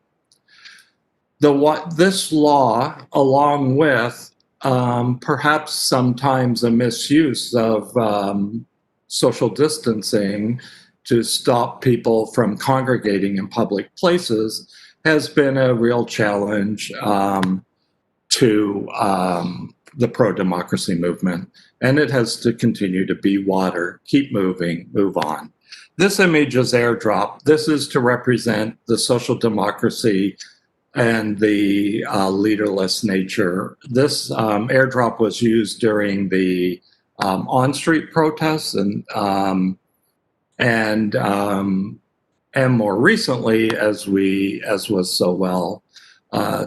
This law, along with perhaps sometimes a misuse of social distancing to stop people from congregating in public places, has been a real challenge to the pro-democracy movement. And it has to continue to be water. Keep moving, move on. This image is airdrop. This is to represent the social democracy and the leaderless nature. This airdrop was used during the on-street protests and more recently, as was so well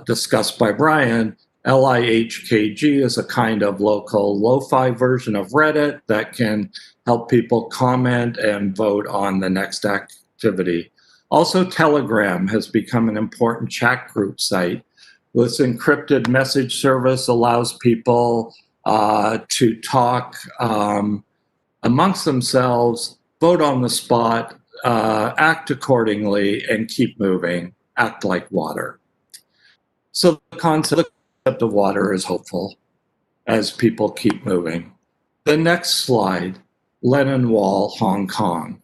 discussed by Brian, LIHKG is a kind of local lo-fi version of Reddit that can help people comment and vote on the next activity. Also, Telegram has become an important chat group site. This encrypted message service allows people to talk amongst themselves, vote on the spot, act accordingly, and keep moving, act like water. So the concept of water is hopeful as people keep moving. The next slide, Lenin Wall, Hong Kong.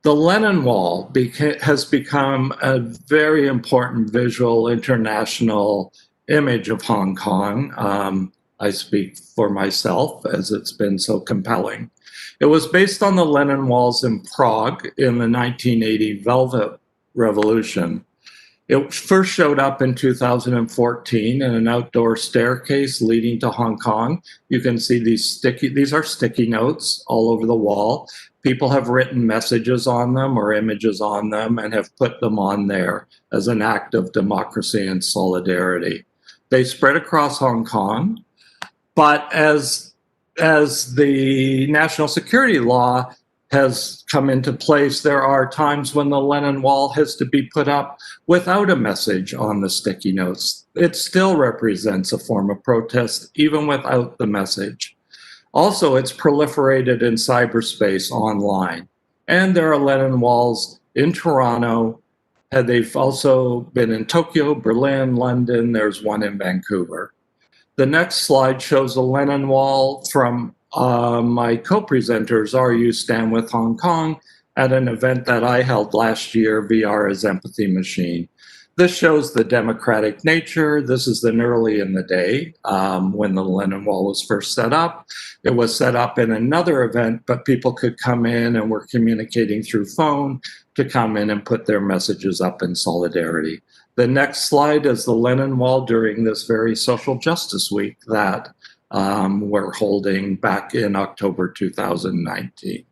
The Lenin Wall has become a very important visual international image of Hong Kong. I speak for myself as it's been so compelling. It was based on the Lenin Walls in Prague in the 1980 Velvet Revolution. It first showed up in 2014 in an outdoor staircase leading to Hong Kong. You can see these are sticky notes all over the wall. People have written messages on them or images on them and have put them on there as an act of democracy and solidarity. They spread across Hong Kong, but as the national security law has come into place, there are times when the Lenin Wall has to be put up without a message on the sticky notes. It still represents a form of protest, even without the message. Also, it's proliferated in cyberspace online. And there are Lenin Walls in Toronto. And they've also been in Tokyo, Berlin, London. There's one in Vancouver. The next slide shows a Lenin Wall from my co-presenters, RU Stand With Hong Kong, at an event that I held last year, VR as Empathy Machine. This shows the democratic nature. This is early in the day when the Lenin Wall was first set up. It was set up in another event, but people could come in and were communicating through phone to come in and put their messages up in solidarity. The next slide is the Lenin Wall during this very social justice week that we're holding back in October 2019.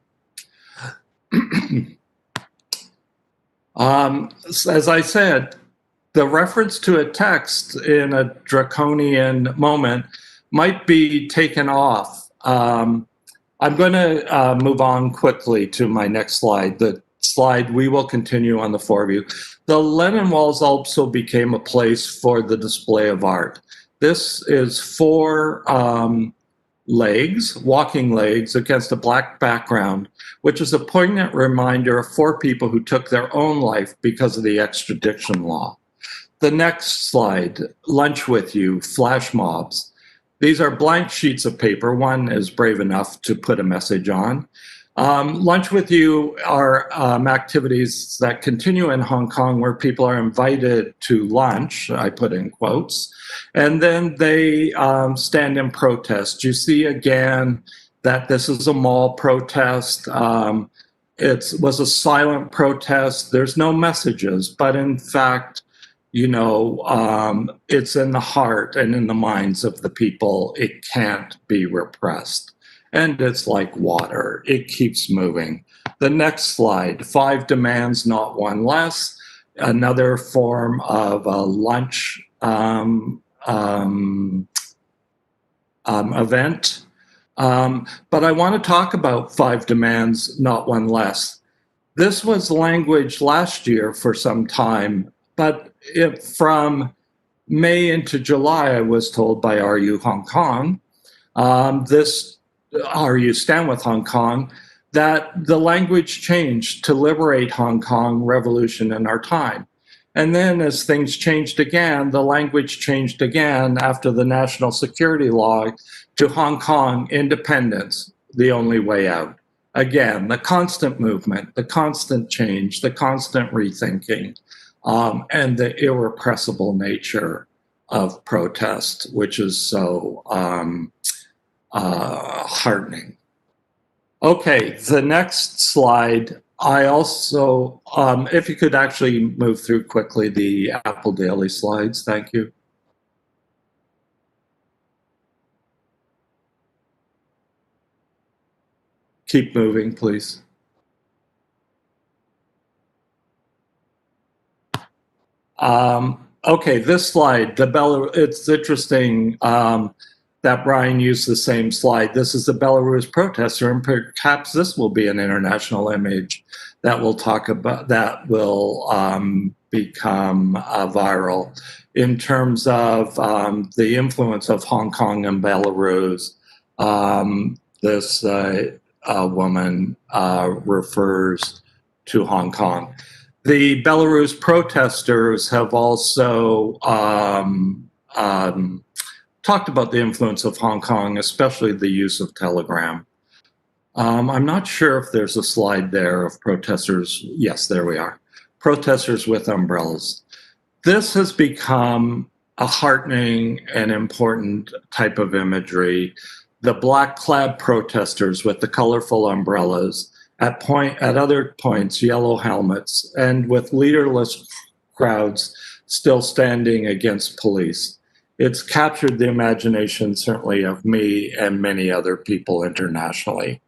As I said, the reference to a text in a draconian moment might be taken off. I'm going to move on quickly to my next slide. The slide, we will continue on the foreview. The Lenin Walls also became a place for the display of art. This is 4 legs, walking legs, against a black background, which is a poignant reminder of 4 people who took their own life because of the extradition law. The next slide, lunch with you, flash mobs. These are blank sheets of paper. One is brave enough to put a message on. Lunch with you are activities that continue in Hong Kong where people are invited to lunch, I put in quotes, and then they stand in protest. You see again that this is a mall protest. It was a silent protest. There's no messages, but in fact, you know, it's in the heart and in the minds of the people. It can't be repressed. And it's like water. It keeps moving. The next slide, 5 demands, not one less. Another form of a lunch event. But I want to talk about 5 demands, not one less. This was language last year for some time, but from May into July, I was told by RU Hong Kong, RU Stand With Hong Kong, that the language changed to liberate Hong Kong, revolution in our time. And then as things changed again, the language changed again after the national security law to Hong Kong independence, the only way out. Again, the constant movement, the constant change, the constant rethinking, and the irrepressible nature of protest, which is so heartening. Okay, the next slide. I also, if you could actually move through quickly the Apple Daily slides, thank you. Keep moving, please. Okay, this slide, it's interesting that Brian used the same slide. This is the Belarus protester, and perhaps this will be an international image that we'll talk about, that will become viral in terms of the influence of Hong Kong and Belarus. This woman refers to Hong Kong. The Belarus protesters have also talked about the influence of Hong Kong, especially the use of Telegram. I'm not sure if there's a slide there of protesters. Yes, there we are. Protesters with umbrellas. This has become a heartening and important type of imagery. The black-clad protesters with the colorful umbrellas, at other points, yellow helmets, and with leaderless crowds still standing against police. It's captured the imagination, certainly, of me and many other people internationally.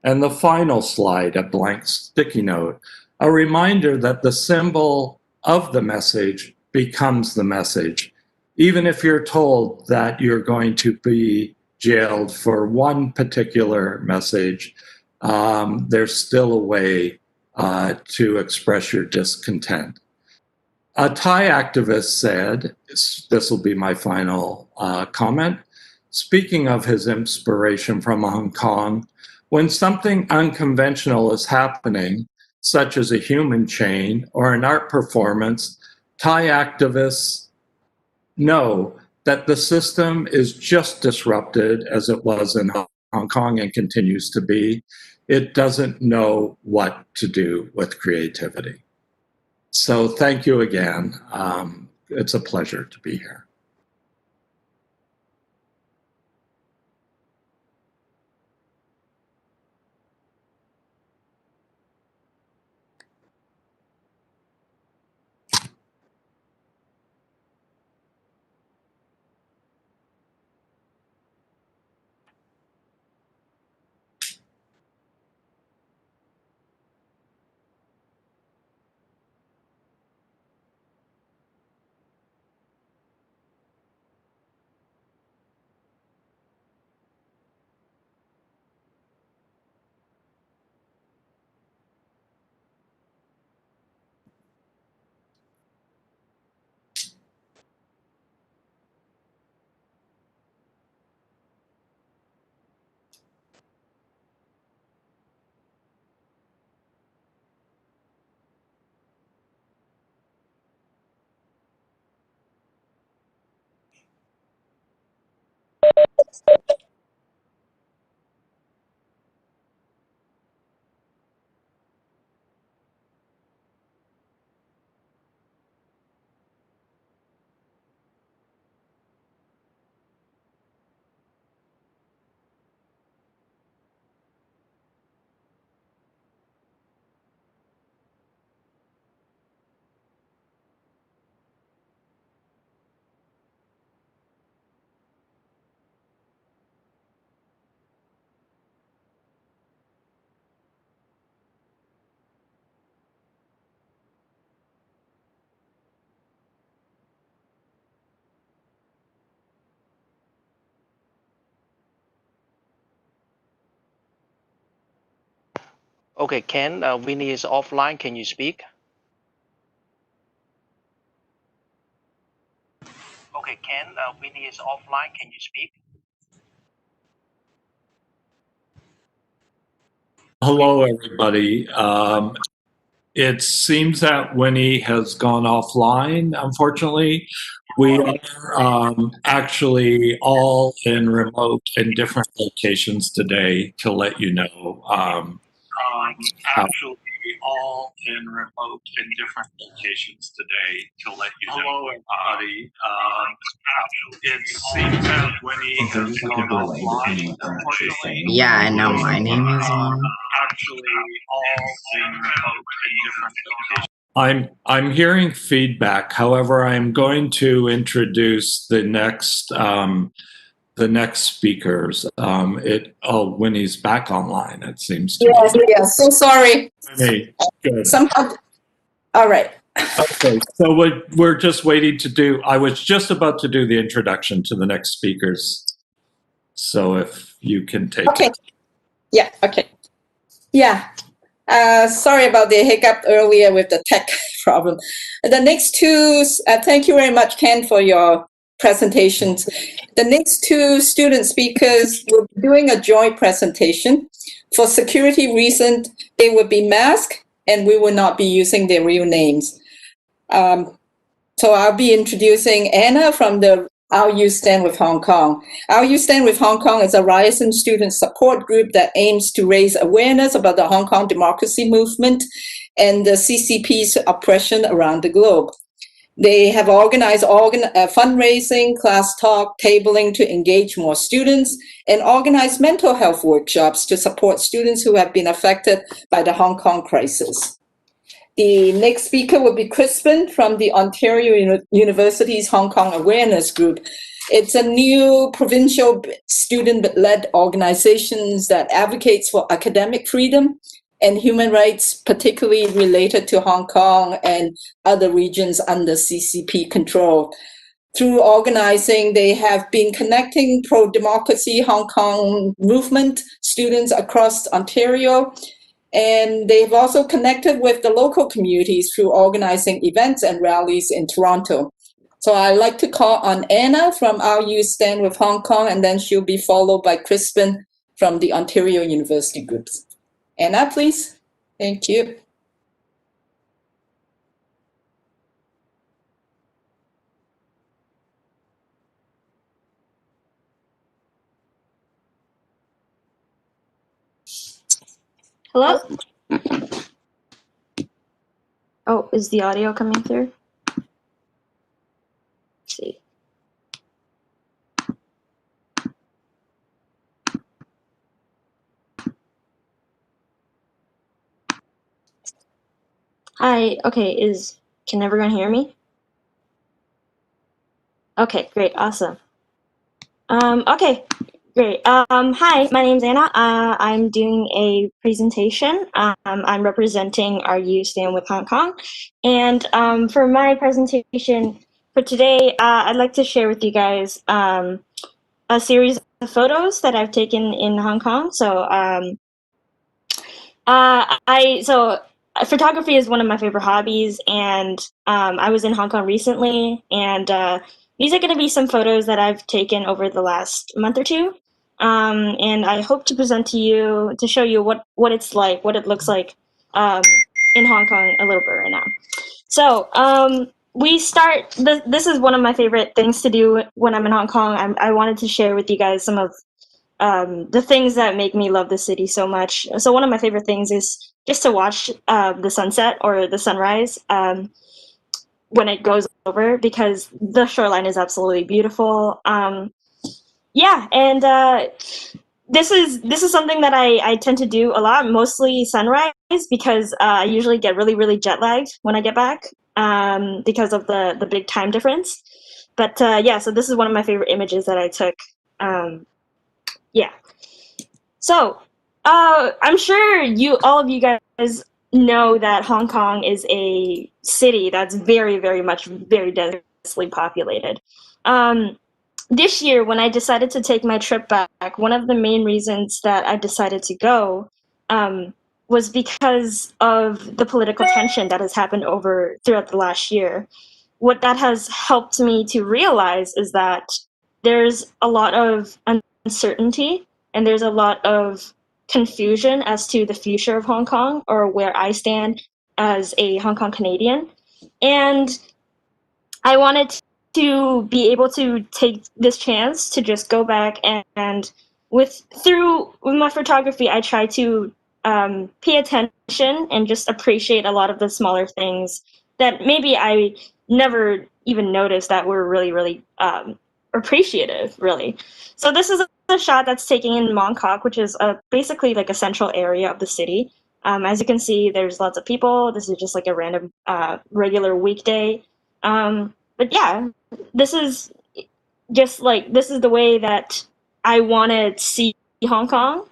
And the final slide, a blank sticky note, a reminder that the symbol of the message becomes the message. Even if you're told that you're going to be jailed for one particular message, there's still a way to express your discontent. A Thai activist said, this will be my final comment, speaking of his inspiration from Hong Kong, when something unconventional is happening, such as a human chain or an art performance, Thai activists know that the system is just disrupted as it was in Hong Kong and continues to be. It doesn't know what to do with creativity. So thank you again. It's a pleasure to be here. Okay, Ken, Winnie is offline. Can you speak? Okay, Ken, Winnie is offline. Can you speak? Hello, everybody. It seems that Winnie has gone offline, unfortunately. We are actually all in remote in different locations today to let you know. Actually all in remote in different locations today to let you know. Hello, everybody. It seems that Winnie has gone offline, unfortunately. Yeah, I know my name is on. Actually all in remote in different locations. I'm hearing feedback. However, I'm going to introduce the next speakers. Winnie's back online. It seems to Yes, yes. So sorry. me. Good. Somehow. All right. Okay, so we're just waiting to do. I was just about to do the introduction to the next speakers. So if you can take Okay. it. Yeah. Okay. Yeah. Sorry about the hiccup earlier with the tech problem. The next two, thank you very much, Ken, for your presentations. The next two student speakers will be doing a joint presentation. For security reasons, they will be masked and we will not be using their real names. So I'll be introducing Anna from the Our You Stand With Hong Kong. Our You Stand With Hong Kong is a Ryerson student support group that aims to raise awareness about the Hong Kong democracy movement and the CCP's oppression around the globe. They have organized fundraising, class talk, tabling to engage more students, and organized mental health workshops to support students who have been affected by the Hong Kong crisis. The next speaker will be Crispin from the Ontario University's Hong Kong Awareness Group. It's a new provincial student-led organization that advocates for academic freedom and human rights, particularly related to Hong Kong and other regions under CCP control. Through organizing, they have been connecting pro-democracy Hong Kong movement students across Ontario, and they've also connected with the local communities through organizing events and rallies in Toronto. So I'd like to call on Anna from Our You Stand With Hong Kong, and then she'll be followed by Crispin from the Ontario University groups. Anna, please. Thank you. Hello? Oh, is the audio coming through? Let's see. Hi, okay, can everyone hear me? Okay, great, awesome. Okay, great. Hi, my name's Anna. I'm doing a presentation. I'm representing Our You Stand With Hong Kong. And for my presentation for today, I'd like to share with you guys a series of photos that I've taken in Hong Kong. So photography is one of my favorite hobbies, and I was in Hong Kong recently, and these are going to be some photos that I've taken over the last month or two, and I hope to present to you to show you what it's like, what it looks like in Hong Kong a little bit right now. So this is one of my favorite things to do when I'm in Hong Kong. I wanted to share with you guys some of the things that make me love the city so much. So one of my favorite things is just to watch the sunset or the sunrise when it goes over, because the shoreline is absolutely beautiful. Yeah, and this is something that I tend to do a lot, mostly sunrise, because I usually get really jet lagged when I get back because of the big time difference. But yeah, so this is one of my favorite images that I took. Yeah. So I'm sure all of you guys know that Hong Kong is a city that's very densely populated. This year, when I decided to take my trip back, one of the main reasons that I decided to go was because of the political tension that has happened throughout the last year. What that has helped me to realize is that there's a lot of uncertainty and there's a lot of confusion as to the future of Hong Kong, or where I stand as a Hong Kong Canadian, and I wanted to be able to take this chance to just go back and with my photography, I try to pay attention and just appreciate a lot of the smaller things that maybe I never even noticed that were really, really appreciative, really. So this is a shot that's taken in Mong Kok, which is basically like a central area of the city. As you can see, there's lots of people. This is just like a random regular weekday. But yeah, this is just like, this is the way that I want to see Hong Kong,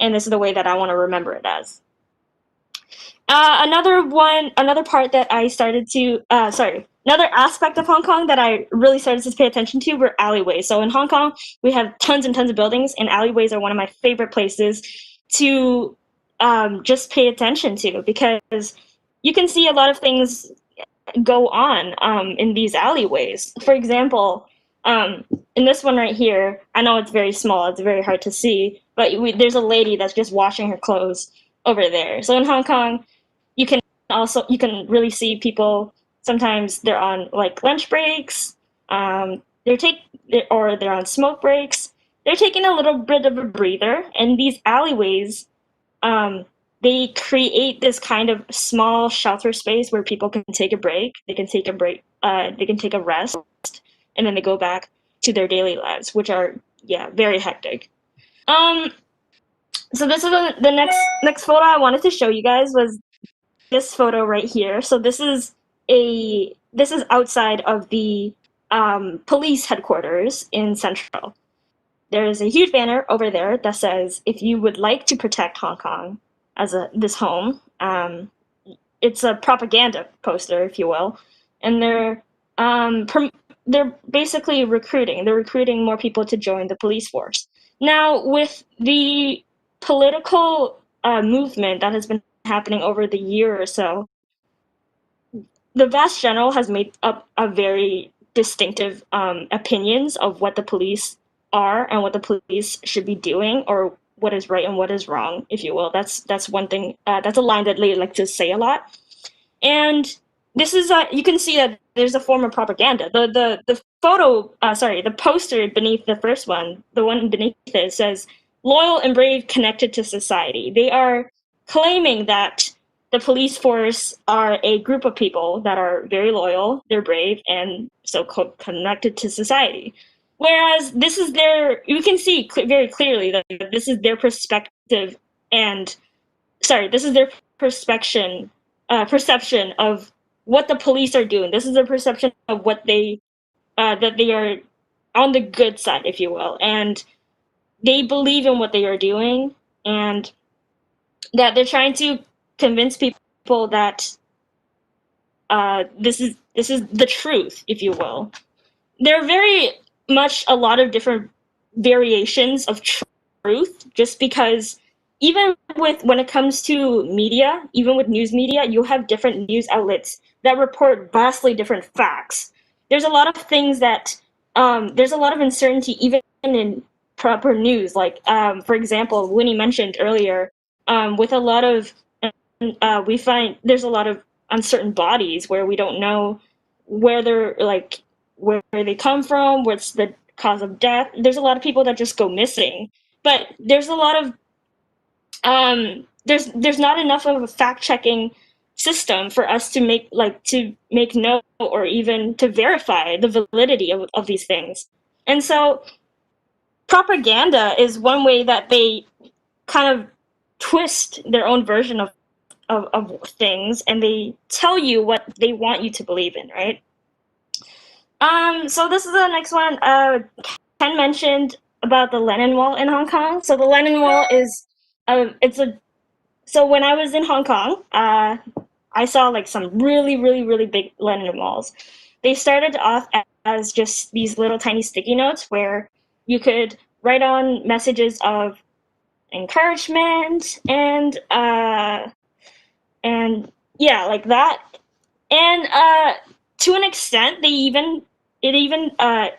and this is the way that I want to remember it as. Another part that I started to, another aspect of Hong Kong that I really started to pay attention to were alleyways. So in Hong Kong, we have tons and tons of buildings, and alleyways are one of my favorite places to just pay attention to, because you can see a lot of things go on in these alleyways. For example, in this one right here, I know it's very small, it's very hard to see, but there's a lady that's just washing her clothes over there. So in Hong Kong, you can really see people, sometimes they're on like lunch breaks, or they're on smoke breaks. They're taking a little bit of a breather, and these alleyways, they create this kind of small shelter space where people can take a break. They can take a rest, and then they go back to their daily lives, which are very hectic. So this is the next photo I wanted to show you guys was this photo right here. So this is outside of the police headquarters in Central. There is a huge banner over there that says, "If you would like to protect Hong Kong as this home," it's a propaganda poster, if you will, and they're basically recruiting. They're recruiting more people to join the police force. Now, with the political movement that has been happening over the year or so, the Vast General has made up a very distinctive opinions of what the police are and what the police should be doing, or what is right and what is wrong, if you will. That's one thing. That's a line that they like to say a lot. And this is you can see that there's a form of propaganda. The photo, the poster beneath the first one, the one beneath it says, "Loyal and brave, connected to society." They are claiming that the police force are a group of people that are very loyal, they're brave, and so connected to society. Whereas this is you can see very clearly that this is their perspective, and this is their perception of what the police are doing. This is their perception of what that they are on the good side, if you will, and they believe in what they are doing, and that they're trying to convince people that this is the truth, if you will. There are very much a lot of different variations of truth, just because even when it comes to media, even with news media, you have different news outlets that report vastly different facts. There's a lot of things that there's a lot of uncertainty even in proper news. Like, for example, Winnie mentioned earlier, with a lot of we find there's a lot of uncertain bodies where we don't know where they come from, what's the cause of death. There's a lot of people that just go missing, but there's a lot of there's not enough of a fact-checking system for us to make note or even to verify the validity of these things. And so propaganda is one way that they kind of twist their own version of things, and they tell you what they want you to believe in, right? So this is the next one. Ken mentioned about the Lenin Wall in Hong Kong. So the Lenin Wall is so when I was in Hong Kong, I saw like some really, really, really big Lenin walls. They started off as just these little tiny sticky notes where you could write on messages of encouragement and yeah, like that. And to an extent, it even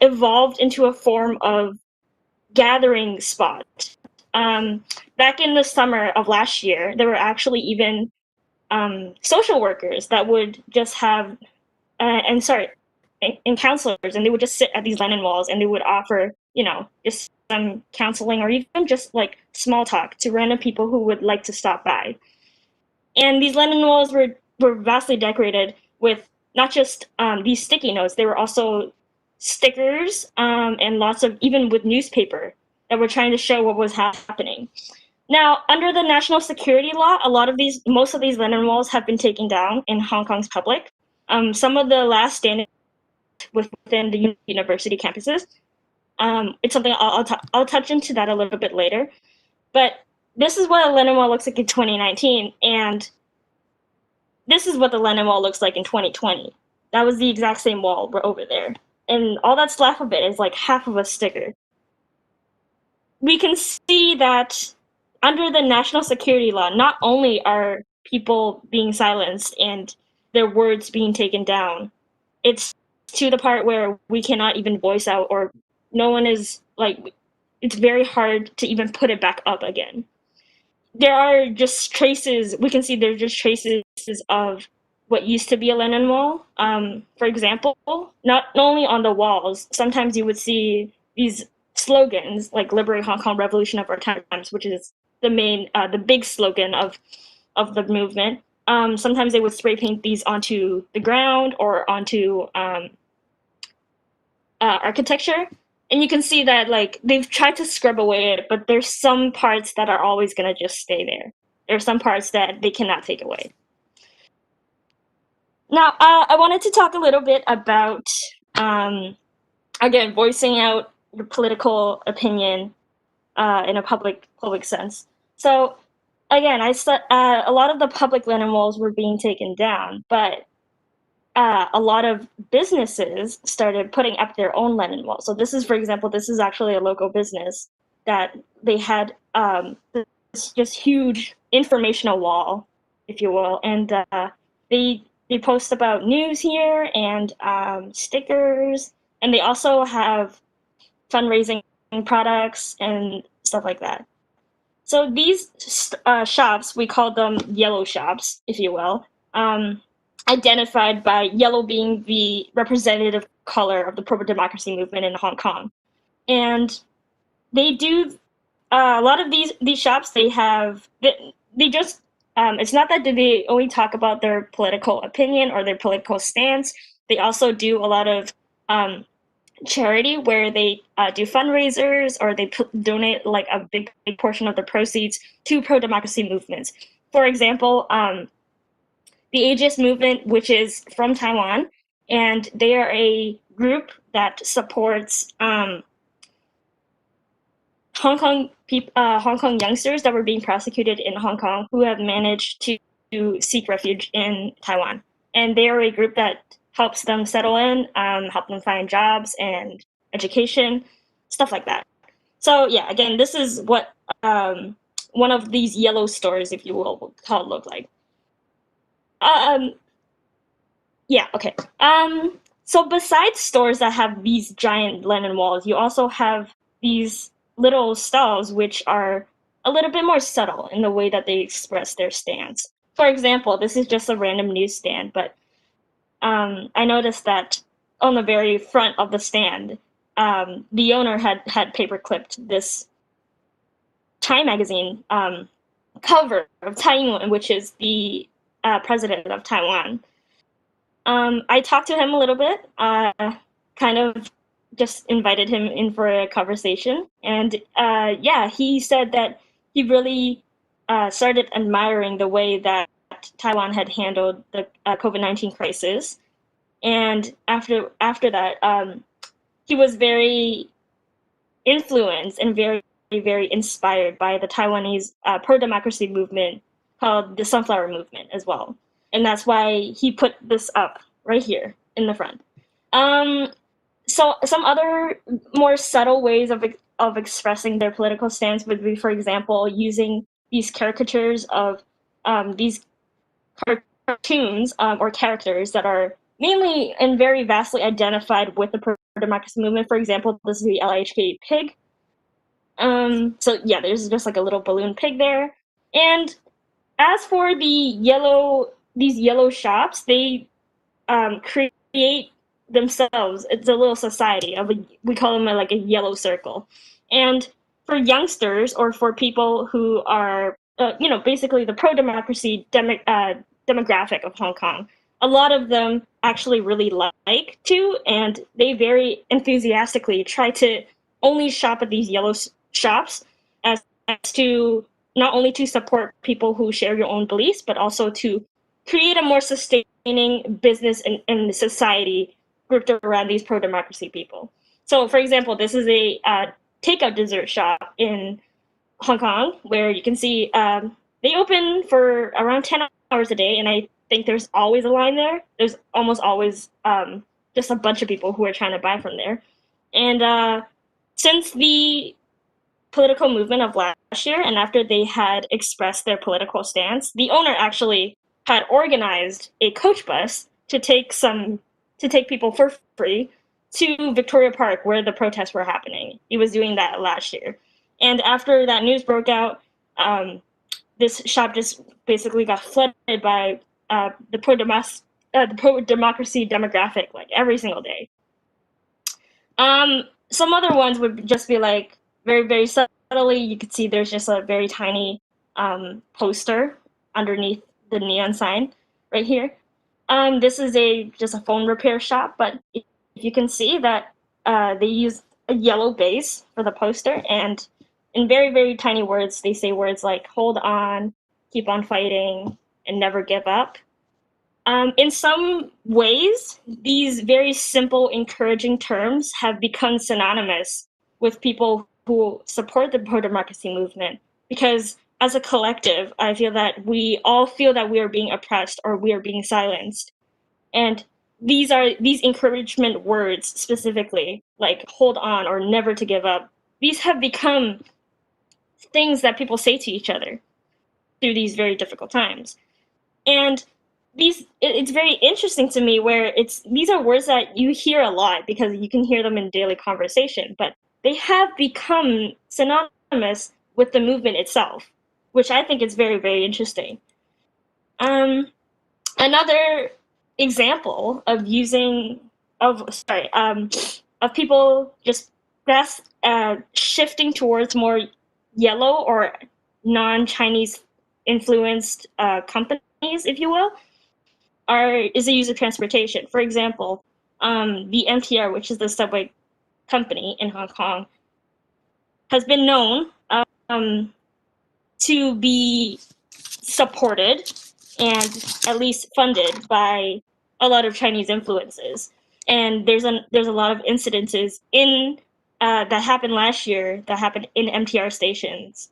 evolved into a form of gathering spot. Back in the summer of last year, there were actually even social workers that would just have, and counselors, and they would just sit at these Lenin walls and they would offer, just some counseling or even just like small talk to random people who would like to stop by. And these Lenin walls were vastly decorated with not just these sticky notes, they were also stickers and lots of, even with newspaper that were trying to show what was happening. Now, under the national security law, most of these Lenin walls have been taken down in Hong Kong's public. Some of the last standing within the university campuses. It's something I'll touch into that a little bit later. But this is what a Lenin Wall looks like in 2019, and this is what the Lenin Wall looks like in 2020. That was the exact same wall over there. And all that's left of it is like half of a sticker. We can see that under the national security law, not only are people being silenced and their words being taken down, it's to the part where we cannot even voice out, or no one is like, it's very hard to even put it back up again. There are just traces, we can see there's just traces of what used to be a Lenin Wall. For example, not only on the walls, sometimes you would see these slogans like "Liberate Hong Kong, Revolution of Our Times," which is the big slogan of the movement. Sometimes they would spray paint these onto the ground or onto architecture. And you can see that like they've tried to scrub away it, but there's some parts that are always going to just stay there. There are some parts that they cannot take away. Now, I wanted to talk a little bit about, again, voicing out your political opinion in a public sense. So, again, a lot of the public Lenin walls were being taken down, but a lot of businesses started putting up their own Lenin wall. So this is, for example, this is actually a local business that they had this just huge informational wall, if you will, and they post about news here and stickers, and they also have fundraising products and stuff like that. So these shops, we call them yellow shops, if you will, identified by yellow being the representative color of the pro-democracy movement in Hong Kong. And they do, a lot of these shops, they just, it's not that they only talk about their political opinion or their political stance. They also do a lot of charity where they do fundraisers, or they donate like a big portion of the proceeds to pro-democracy movements. For example, the Aegis movement, which is from Taiwan, and they are a group that supports Hong Kong youngsters that were being prosecuted in Hong Kong who have managed to seek refuge in Taiwan. And they are a group that helps them settle in, help them find jobs and education, stuff like that. So yeah, again, this is what one of these yellow stores, if you will call it, look like. Yeah, okay. So besides stores that have these giant Lenin walls, you also have these little stalls which are a little bit more subtle in the way that they express their stance. For example, this is just a random newsstand, but I noticed that on the very front of the stand, the owner had paper clipped this Time magazine cover of Tsai Ing-wen, which is the president of Taiwan. I talked to him a little bit, kind of just invited him in for a conversation. And yeah, he said that he really started admiring the way that Taiwan had handled the COVID-19 crisis. And after that, he was very influenced and very, very inspired by the Taiwanese pro-democracy movement called the Sunflower Movement as well. And that's why he put this up right here in the front. So some other more subtle ways of expressing their political stance would be, for example, using these caricatures of these cartoons or characters that are mainly and very vastly identified with the pro-democracy movement. For example, this is the LHG pig. So yeah, there's just like a little balloon pig there. And as for these yellow shops, they create themselves. It's a little society we call them like a yellow circle, and for youngsters or for people who are basically the pro-democracy demographic of Hong Kong, a lot of them actually really like to, and they very enthusiastically try to only shop at these yellow shops as to not only to support people who share your own beliefs, but also to create a more sustaining business and society grouped around these pro-democracy people. So, for example, this is a takeout dessert shop in Hong Kong where you can see they open for around 10 hours a day, and I think there's always a line there. There's almost always just a bunch of people who are trying to buy from there. And since the political movement of last year, and after they had expressed their political stance, the owner actually had organized a coach bus to take people for free to Victoria Park where the protests were happening. He was doing that last year. And after that news broke out, this shop just basically got flooded by the pro-democracy demographic, like every single day. Some other ones would just be like very, very subtly, you could see there's just a very tiny poster underneath the neon sign right here. This is just a phone repair shop, but if you can see that they use a yellow base for the poster, and in very, very tiny words, they say words like "hold on," "keep on fighting," and "never give up." In some ways, these very simple, encouraging terms have become synonymous with people who support the pro-democracy movement, because as a collective, I feel that we all feel that we are being oppressed or we are being silenced. And these encouragement words specifically, like "hold on" or "never to give up," these have become things that people say to each other through these very difficult times. And it's very interesting to me where these are words that you hear a lot because you can hear them in daily conversation, but they have become synonymous with the movement itself, which I think is very, very interesting. Another example of people just shifting towards more yellow or non-Chinese influenced companies, if you will, is the use of transportation. For example, the MTR, which is the subway company in Hong Kong, has been known to be supported and at least funded by a lot of Chinese influences. And there's a lot of incidences that happened last year that happened in MTR stations.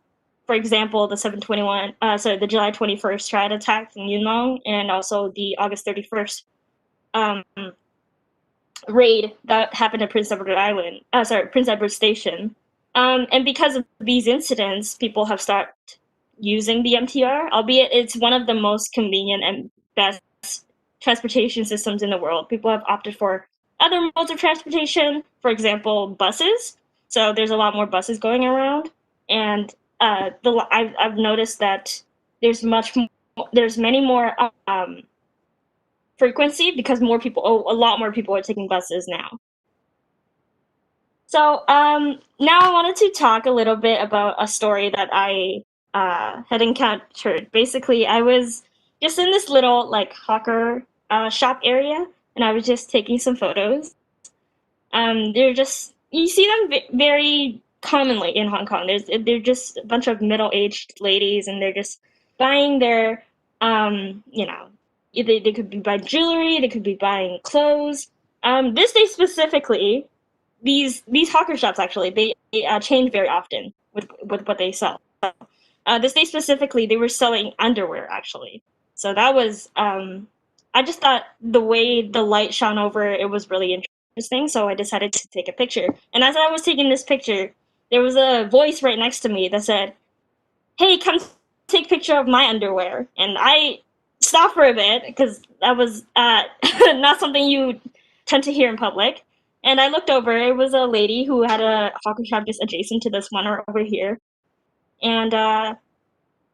For example, the the July 21st riot attack in Yunnan, and also the August 31st raid that happened at Prince Edward Station. And because of these incidents, people have started using the MTR, albeit it's one of the most convenient and best transportation systems in the world. People have opted for other modes of transportation, for example, buses. So there's a lot more buses going around, and I've noticed that there's many more frequency because a lot more people are taking buses now. So now I wanted to talk a little bit about a story that I had encountered. Basically, I was just in this little hawker shop area, and I was just taking some photos. You see them very commonly in Hong Kong. They're just a bunch of middle-aged ladies, and they're just buying their they could be buying jewelry, they could be buying clothes. This day specifically, these hawker shops actually they change very often with what they sell. This day specifically, they were selling underwear actually. So that was I just thought the way the light shone over it was really interesting. So I decided to take a picture. And as I was taking this picture, there was a voice right next to me that said, "Hey, come take a picture of my underwear." And I stopped for a bit because that was not something you tend to hear in public. And I looked over. It was a lady who had a hawker shop just adjacent to this one over here. And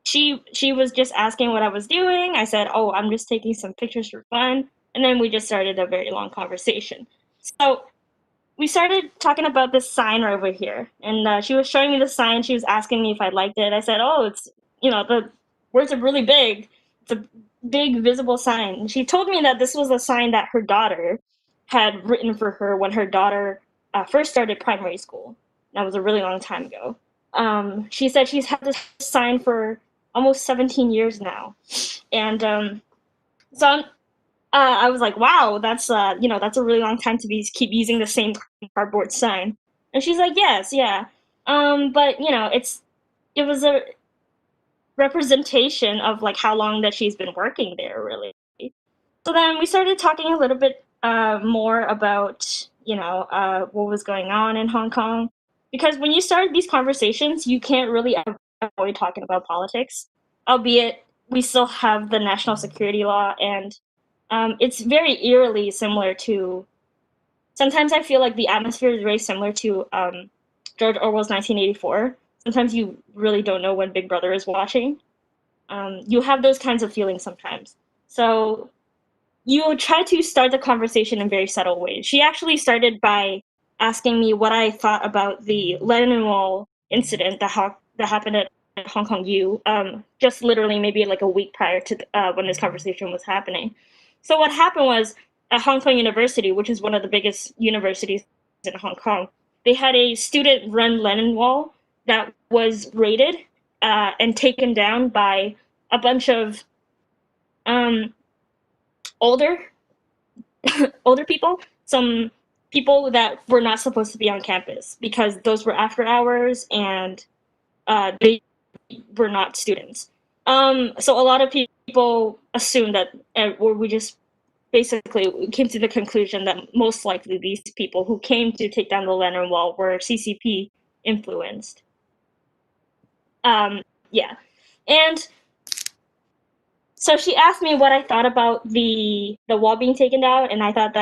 she was just asking what I was doing. I said, "Oh, I'm just taking some pictures for fun," and then we just started a very long conversation. So we started talking about this sign right over here, and she was showing me the sign. She was asking me if I liked it. I said, "Oh, it's the words are really big. It's a big visible sign." And she told me that this was a sign that her daughter had written for her when her daughter first started primary school. That was a really long time ago. She said she's had this sign for almost 17 years now, and so I was like, wow, that's that's a really long time to keep using the same cardboard sign. And she's like, yes, yeah. But it was a representation of like how long that she's been working there, really. So then we started talking a little bit more about what was going on in Hong Kong, because when you start these conversations, you can't really avoid talking about politics, albeit we still have the national security law, and it's very eerily similar to. Sometimes I feel like the atmosphere is very similar to George Orwell's 1984. Sometimes you really don't know when Big Brother is watching. You have those kinds of feelings sometimes. So you try to start the conversation in very subtle ways. She actually started by asking me what I thought about the Lenin Wall incident that happened at Hong Kong U, just literally maybe like a week prior to when this conversation was happening. So what happened was at Hong Kong University, which is one of the biggest universities in Hong Kong, they had a student-run Lenin Wall that was raided and taken down by a bunch of older older people, some people that were not supposed to be on campus because those were after hours and they were not students. So a lot of people assumed that, or we just basically came to the conclusion that most likely these people who came to take down the Lenin Wall were CCP influenced. Yeah, and so she asked me what I thought about the wall being taken down, and I thought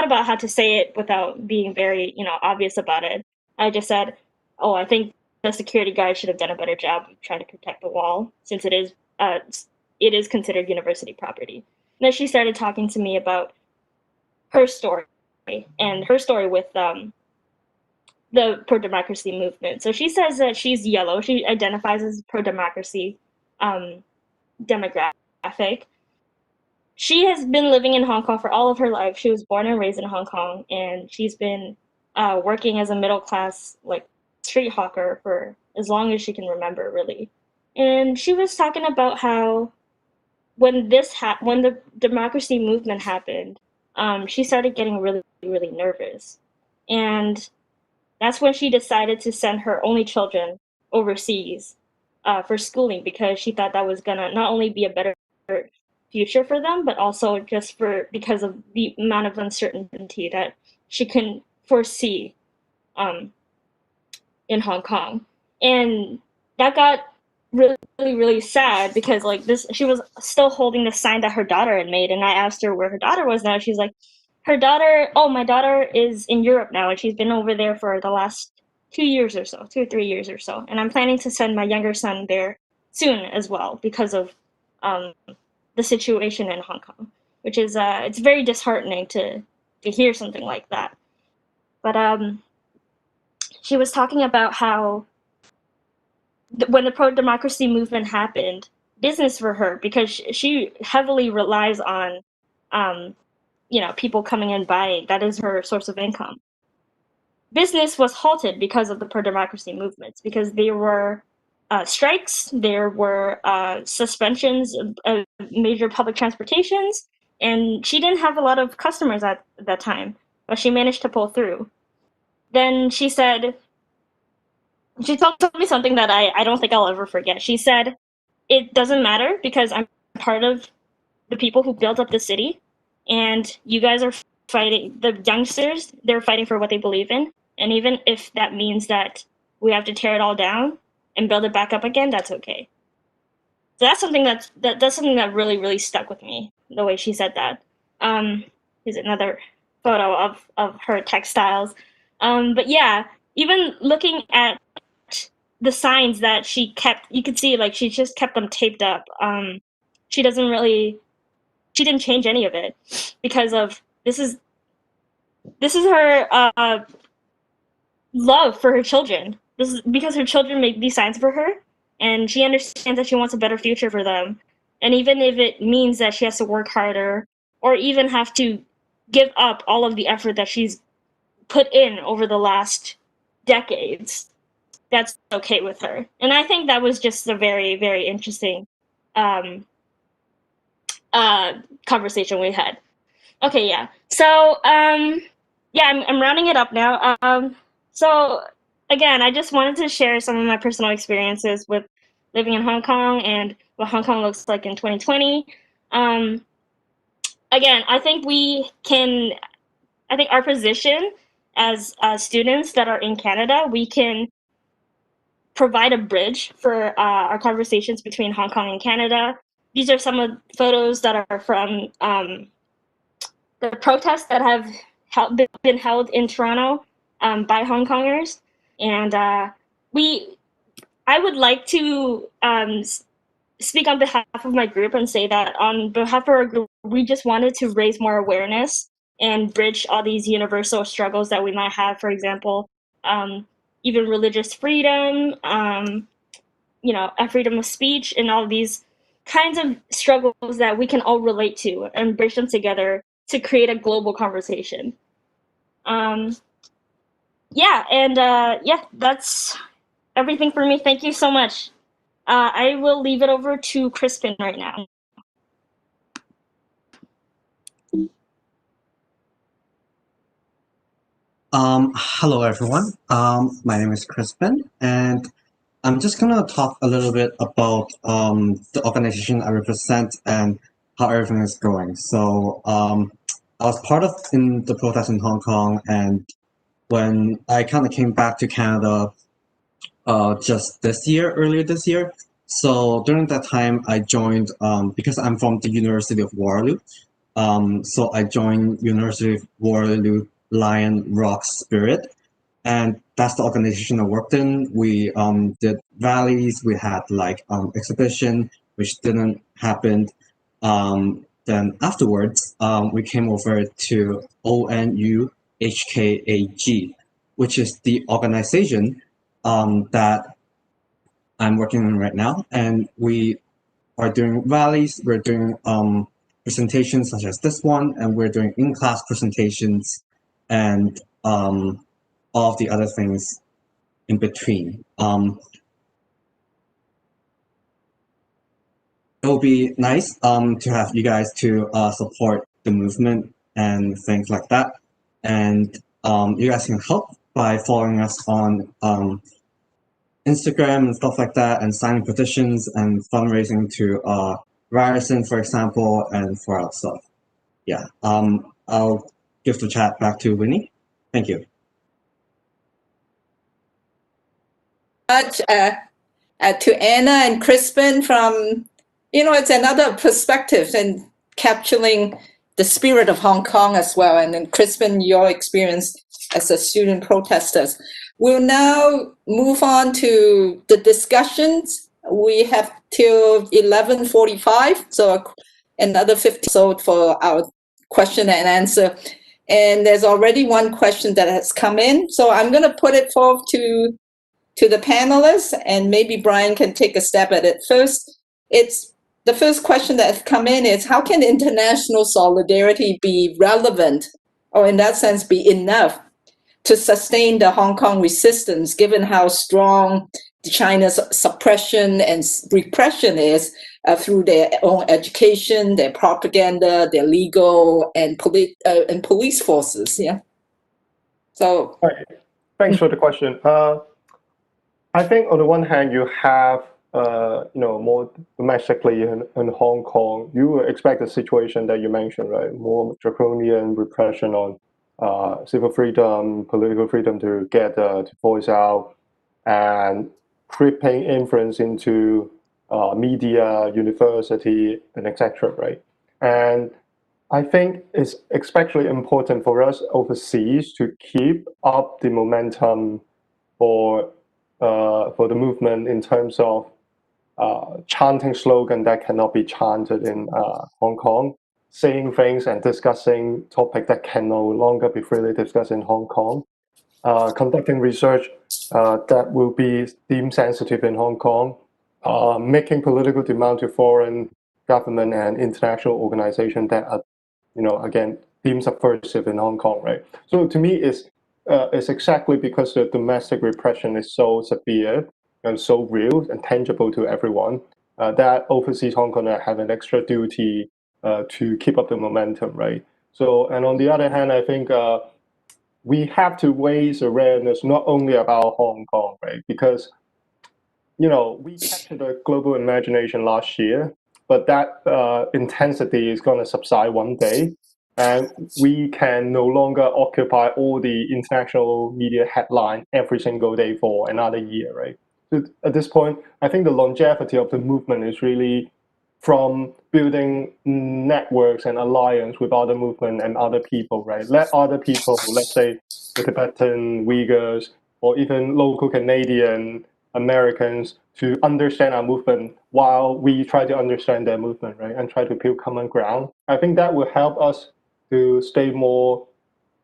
about how to say it without being very, obvious about it. I just said, "Oh, I think the security guard should have done a better job of trying to protect the wall, since it is considered university property." And then she started talking to me about her story and her story with the pro-democracy movement. So she says that she's yellow. She identifies as pro-democracy demographic. She has been living in Hong Kong for all of her life. She was born and raised in Hong Kong, and she's been working as a middle class street hawker for as long as she can remember, really. And she was talking about how when the democracy movement happened, she started getting really, really nervous, and that's when she decided to send her only children overseas for schooling, because she thought that was gonna not only be a better future for them, but also just because of the amount of uncertainty that she can foresee in Hong Kong. And that got really, really, really sad, because she was still holding the sign that her daughter had made, and I asked her where her daughter was now. She's like, my daughter is in Europe now, and she's been over there for the last 2 years or so, 2 or 3 years or so. And I'm planning to send my younger son there soon as well, because of the situation in Hong Kong, which is it's very disheartening to hear something like that. But she was talking about how when the pro-democracy movement happened, business for her, because she heavily relies on people coming and buying. That is her source of income. Business was halted because of the pro-democracy movements, because there were strikes, there were suspensions of major public transportations, and she didn't have a lot of customers at that time, but she managed to pull through. Then she told me something that I don't think I'll ever forget. She said, "It doesn't matter, because I'm part of the people who built up the city, and you guys are fighting, the youngsters, they're fighting for what they believe in. And even if that means that we have to tear it all down and build it back up again, that's okay." So that's something that's something that really, really stuck with me, the way she said that. Here's another photo of her textiles. But yeah, even looking at the signs that she kept, you could see like she just kept them taped up. She didn't change any of it because of this is her love for her children. This is because her children make these signs for her, and she understands that she wants a better future for them. And even if it means that she has to work harder, or even have to give up all of the effort that she's put in over the last decades, that's okay with her. And I think that was just a very, very interesting conversation we had. Okay, yeah. So, yeah, I'm rounding it up now. So, again, I just wanted to share some of my personal experiences with living in Hong Kong and what Hong Kong looks like in 2020. Again, I think our position as students that are in Canada, we can provide a bridge for our conversations between Hong Kong and Canada. These are some of the photos that are from the protests that have been held in Toronto by Hong Kongers. And I would like to speak on behalf of my group and say that on behalf of our group, we just wanted to raise more awareness and bridge all these universal struggles that we might have. For example, even religious freedom, freedom of speech, and all these kinds of struggles that we can all relate to and bridge them together to create a global conversation. That's everything for me. Thank you so much. I will leave it over to Crispin right now. Hello everyone. My name is Crispin, and I'm just gonna talk a little bit about the organization I represent and how everything is going. So I was part of in the protest in Hong Kong, and when I kind of came back to Canada just earlier this year. So during that time, I joined because I'm from the University of Waterloo. So I joined University of Waterloo Lion Rock Spirit, and that's the organization I worked in. We did rallies, we had like exhibition, which didn't happen. Then afterwards, we came over to ONU HKAG, which is the organization that I'm working on right now. And we are doing rallies, we're doing presentations such as this one, and we're doing in-class presentations and all of the other things in between. It will be nice to have you guys to support the movement and things like that. And you guys can help by following us on Instagram and stuff like that, and signing petitions and fundraising to Ryerson, for example, and for our stuff. Yeah, I'll give the chat back to Winnie. Thank you. Much to Anna and Crispin from, it's another perspective and capturing the spirit of Hong Kong as well. And then Crispin, your experience as a student protesters. We'll now move on to the discussions. We have till 11:45, so another 50 so for our question and answer. And there's already one question that has come in, so I'm going to put it forward to the panelists, and maybe Brian can take a stab at it first. It's the first question that has come in is, how can international solidarity be relevant, or in that sense be enough, to sustain the Hong Kong resistance, given how strong China's suppression and repression is through their own education, their propaganda, their legal and police forces? Yeah. So. Right. Thanks for the question. I think on the one hand, you have more domestically in Hong Kong, you expect the situation that you mentioned, right? More draconian repression on civil freedom, political freedom to get to voice out, and creeping influence into media, university, and etc. Right? And I think it's especially important for us overseas to keep up the momentum for for the movement in terms of chanting slogan that cannot be chanted in Hong Kong, saying things and discussing topic that can no longer be freely discussed in Hong Kong, conducting research that will be deemed sensitive in Hong Kong, making political demand to foreign government and international organizations that are, again, deemed subversive in Hong Kong, right? So to me, it's exactly because the domestic repression is so severe and so real and tangible to everyone that overseas Hong Kongers have an extra duty to keep up the momentum, right? So, and on the other hand, I think we have to raise awareness not only about Hong Kong, right? Because, we captured the global imagination last year, but that intensity is going to subside one day. And we can no longer occupy all the international media headline every single day for another year, right? So at this point, I think the longevity of the movement is really from building networks and alliance with other movement and other people, right? Let other people, let's say the Tibetan Uyghurs, or even local Canadian Americans, to understand our movement while we try to understand their movement, right? And try to build common ground. I think that will help us to stay more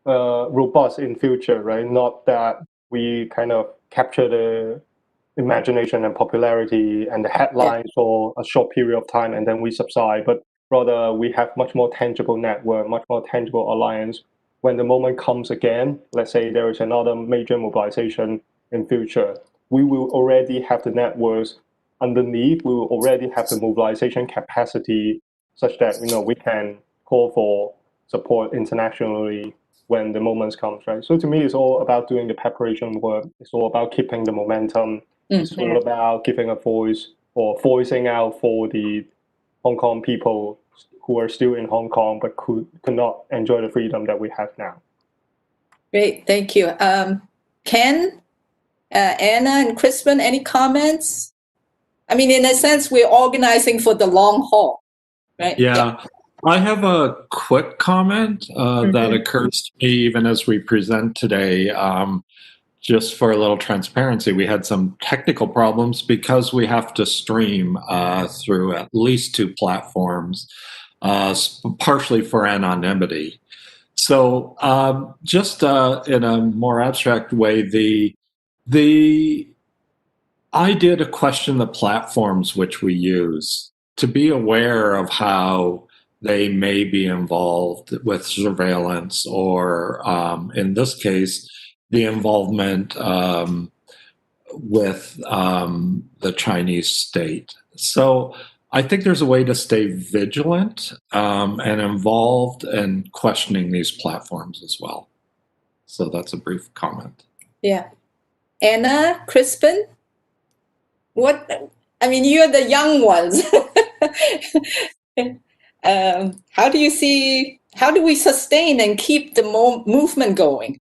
robust in future, right? Not that we kind of capture the imagination and popularity and the headlines for a short period of time and then we subside, but rather we have much more tangible network, much more tangible alliance. When the moment comes again, let's say there is another major mobilization in future, we will already have the networks underneath, we will already have the mobilization capacity such that we can call for support internationally when the moment comes, right? So to me, it's all about doing the preparation work. It's all about keeping the momentum. It's all about giving a voice or voicing out for the Hong Kong people who are still in Hong Kong but could not enjoy the freedom that we have now. Great, thank you. Ken, Anna, and Crispin, any comments? I mean, in a sense, we're organizing for the long haul, right? Yeah. I have a quick comment that occurs to me even as we present today. Just for a little transparency, we had some technical problems because we have to stream through at least 2 platforms, partially for anonymity. So just in a more abstract way, the idea to question the platforms which we use, to be aware of how they may be involved with surveillance or, in this case, the involvement with the Chinese state. So I think there's a way to stay vigilant and involved in questioning these platforms as well. So that's a brief comment. Yeah. Anna, Crispin? You're the young ones. How do we sustain and keep the movement going?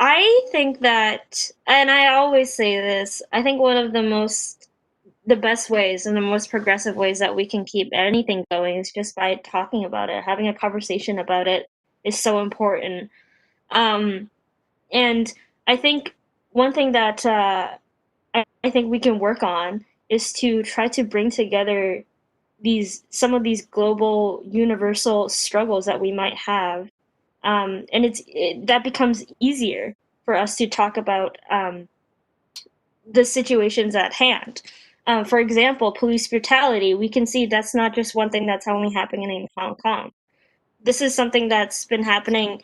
I think that, and I always say this, I think one of the best ways and the most progressive ways that we can keep anything going is just by talking about it. Having a conversation about it is so important. And I think one thing that I think we can work on is to try to bring together some of these global universal struggles that we might have. And that becomes easier for us to talk about the situations at hand. For example, police brutality, we can see that's not just one thing that's only happening in Hong Kong. This is something that's been happening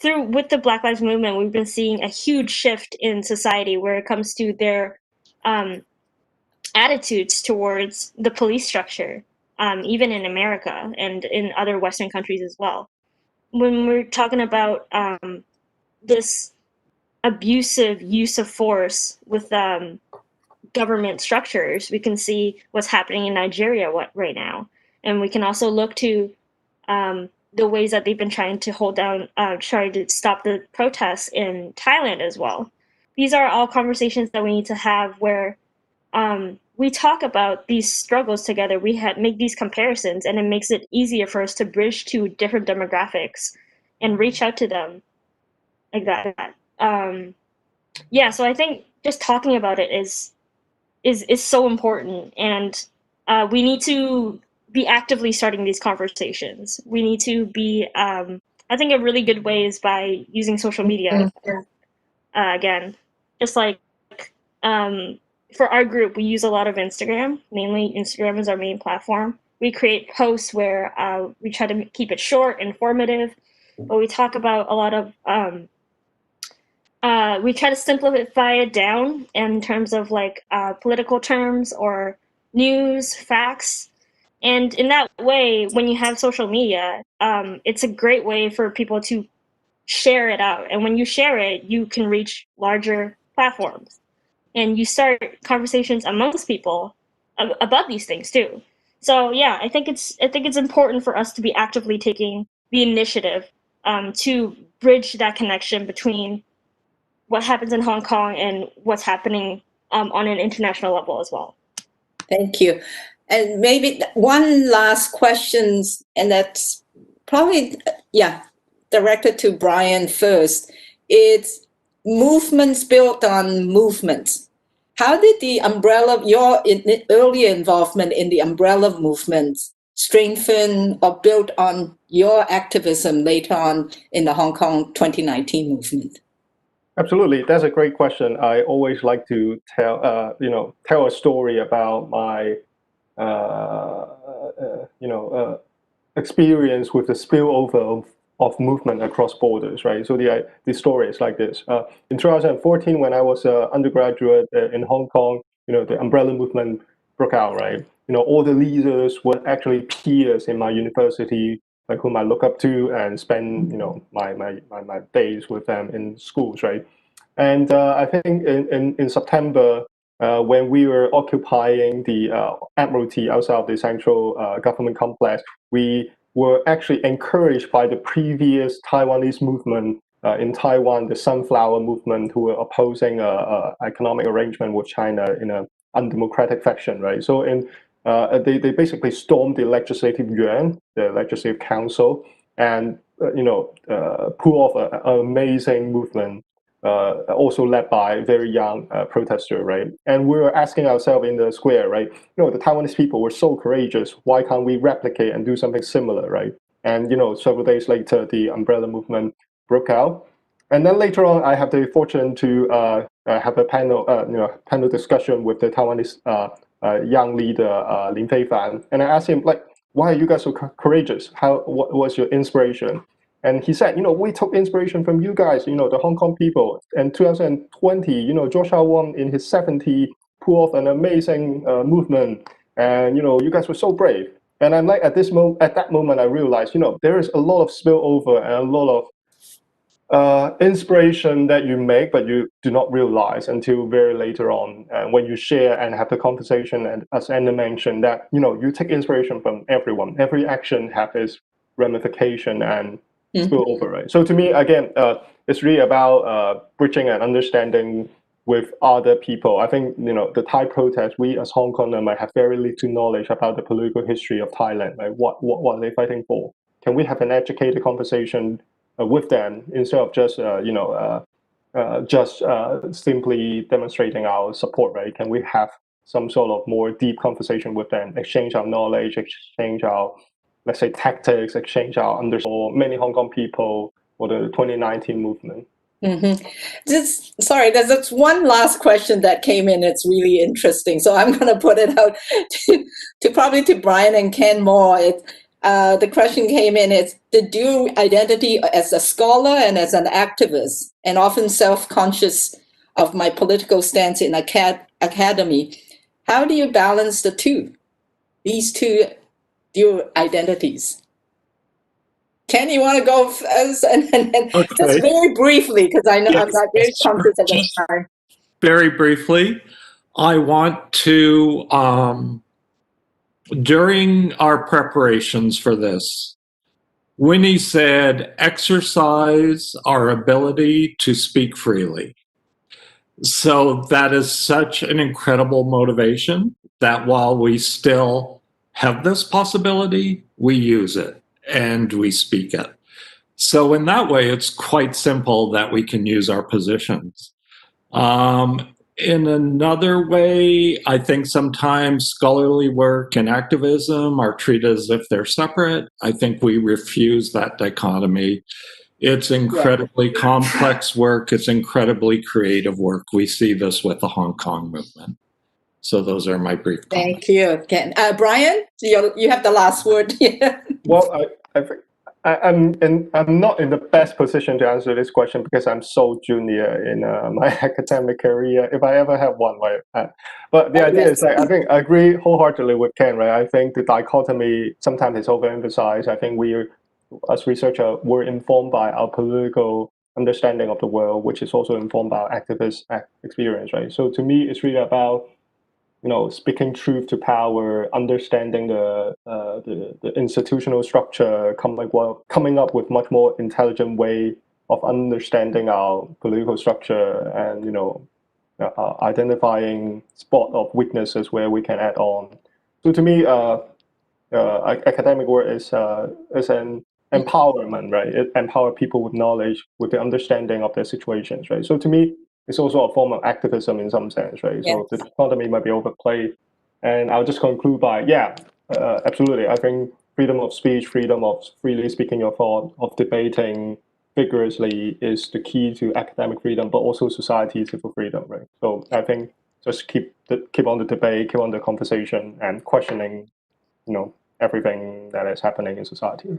with the Black Lives Movement. We've been seeing a huge shift in society where it comes to their attitudes towards the police structure, even in America and in other Western countries as well. When we're talking about this abusive use of force with government structures, we can see what's happening in Nigeria right now. And we can also look to the ways that they've been trying to try to stop the protests in Thailand as well. These are all conversations that we need to have where we talk about these struggles together. We make these comparisons, and it makes it easier for us to bridge to different demographics and reach out to them like that. yeah, so I think just talking about it is so important, and we need to be actively starting these conversations. We need to be, I think a really good way is by using social media. Again, just like for our group, we use a lot of Instagram. Mainly, Instagram is our main platform. We create posts where we try to keep it short, informative, but we talk about a lot of we try to simplify it down in terms of like political terms or news, facts. And in that way, when you have social media, it's a great way for people to share it out. And when you share it, you can reach larger platforms. And you start conversations amongst people about these things too. So yeah, I think it's important for us to be actively taking the initiative to bridge that connection between what happens in Hong Kong and what's happening on an international level as well. Thank you. And maybe one last question, and that's probably, directed to Brian first. It's movements built on movements. How did the umbrella, your earlier involvement in the umbrella movement strengthen or build on your activism later on in the Hong Kong 2019 movement? Absolutely, that's a great question. I always like to tell a story about my experience with the spillover of movement across borders, right? So the story is like this. In 2014, when I was an undergraduate in Hong Kong, the umbrella movement broke out, right? All the leaders were actually peers in my university, like whom I look up to and spend, my days with them in schools, right? And I think in September, when we were occupying the Admiralty outside of the central government complex, we were actually encouraged by the previous Taiwanese movement in Taiwan, the Sunflower Movement, who were opposing economic arrangement with China in an undemocratic fashion, right? So they basically stormed the Legislative Yuan, the Legislative Council, and pull off an amazing movement. Also led by very young protester, right? And we were asking ourselves in the square, right? The Taiwanese people were so courageous. Why can't we replicate and do something similar, right? And several days later, the umbrella movement broke out. And then later on, I have the fortune to have a panel discussion with the Taiwanese young leader Lin Feifan, and I asked him, like, why are you guys so courageous? What was your inspiration? And he said, we took inspiration from you guys, the Hong Kong people. In 2020, Joshua Wong in his 70s pulled off an amazing movement. And, you guys were so brave. And I'm like, at that moment, I realized, there is a lot of spillover and a lot of inspiration that you make, but you do not realize until very later on. And when you share and have the conversation, and as Anna mentioned, that, you take inspiration from everyone. Every action has its ramification and spill over, right? So to me, again, it's really about bridging and understanding with other people. I think, the Thai protest, we as Hong Kongers might have very little knowledge about the political history of Thailand, right? What are they fighting for? Can we have an educated conversation with them instead of just, simply demonstrating our support, right? Can we have some sort of more deep conversation with them, exchange our knowledge, exchange our, let's say, tactics, exchange our understanding, many Hong Kong people for the 2019 movement. There's one last question that came in. It's really interesting. So I'm going to put it out to Brian and Ken more. The question came in, it's the dual identity as a scholar and as an activist, and often self-conscious of my political stance in academy. How do you balance these two dual identities? Ken, you want to go first? And Okay. Just very briefly, because I know I'm not very conscious of the time. Very briefly, I want to, during our preparations for this, Winnie said, exercise our ability to speak freely. So that is such an incredible motivation that while we still have this possibility, we use it and we speak it. So in that way, it's quite simple that we can use our positions. In another way, I think sometimes scholarly work and activism are treated as if they're separate. I think we refuse that dichotomy. It's incredibly complex work. It's incredibly creative work. We see this with the Hong Kong movement. So those are my brief comments. Thank you, Ken. Brian, you have the last word here. Well, I'm not in the best position to answer this question because I'm so junior in my academic career, if I ever have one, right? But the idea is that I think I agree wholeheartedly with Ken, right? I think the dichotomy sometimes is overemphasized. I think we, as researchers, we're informed by our political understanding of the world, which is also informed by our activist experience, right? So to me, it's really about speaking truth to power, understanding the institutional structure, coming up with much more intelligent way of understanding our political structure, and identifying spot of weaknesses where we can add on. So to me, academic work is an empowerment, right? It empowers people with knowledge, with the understanding of their situations, right? So to me, it's also a form of activism in some sense, right? Yes. So the dichotomy might be overplayed. And I'll just conclude by, absolutely. I think freedom of speech, freedom of freely speaking your thought, of debating vigorously is the key to academic freedom, but also society civil freedom, right? So I think just keep on the debate, keep on the conversation, and questioning, everything that is happening in society.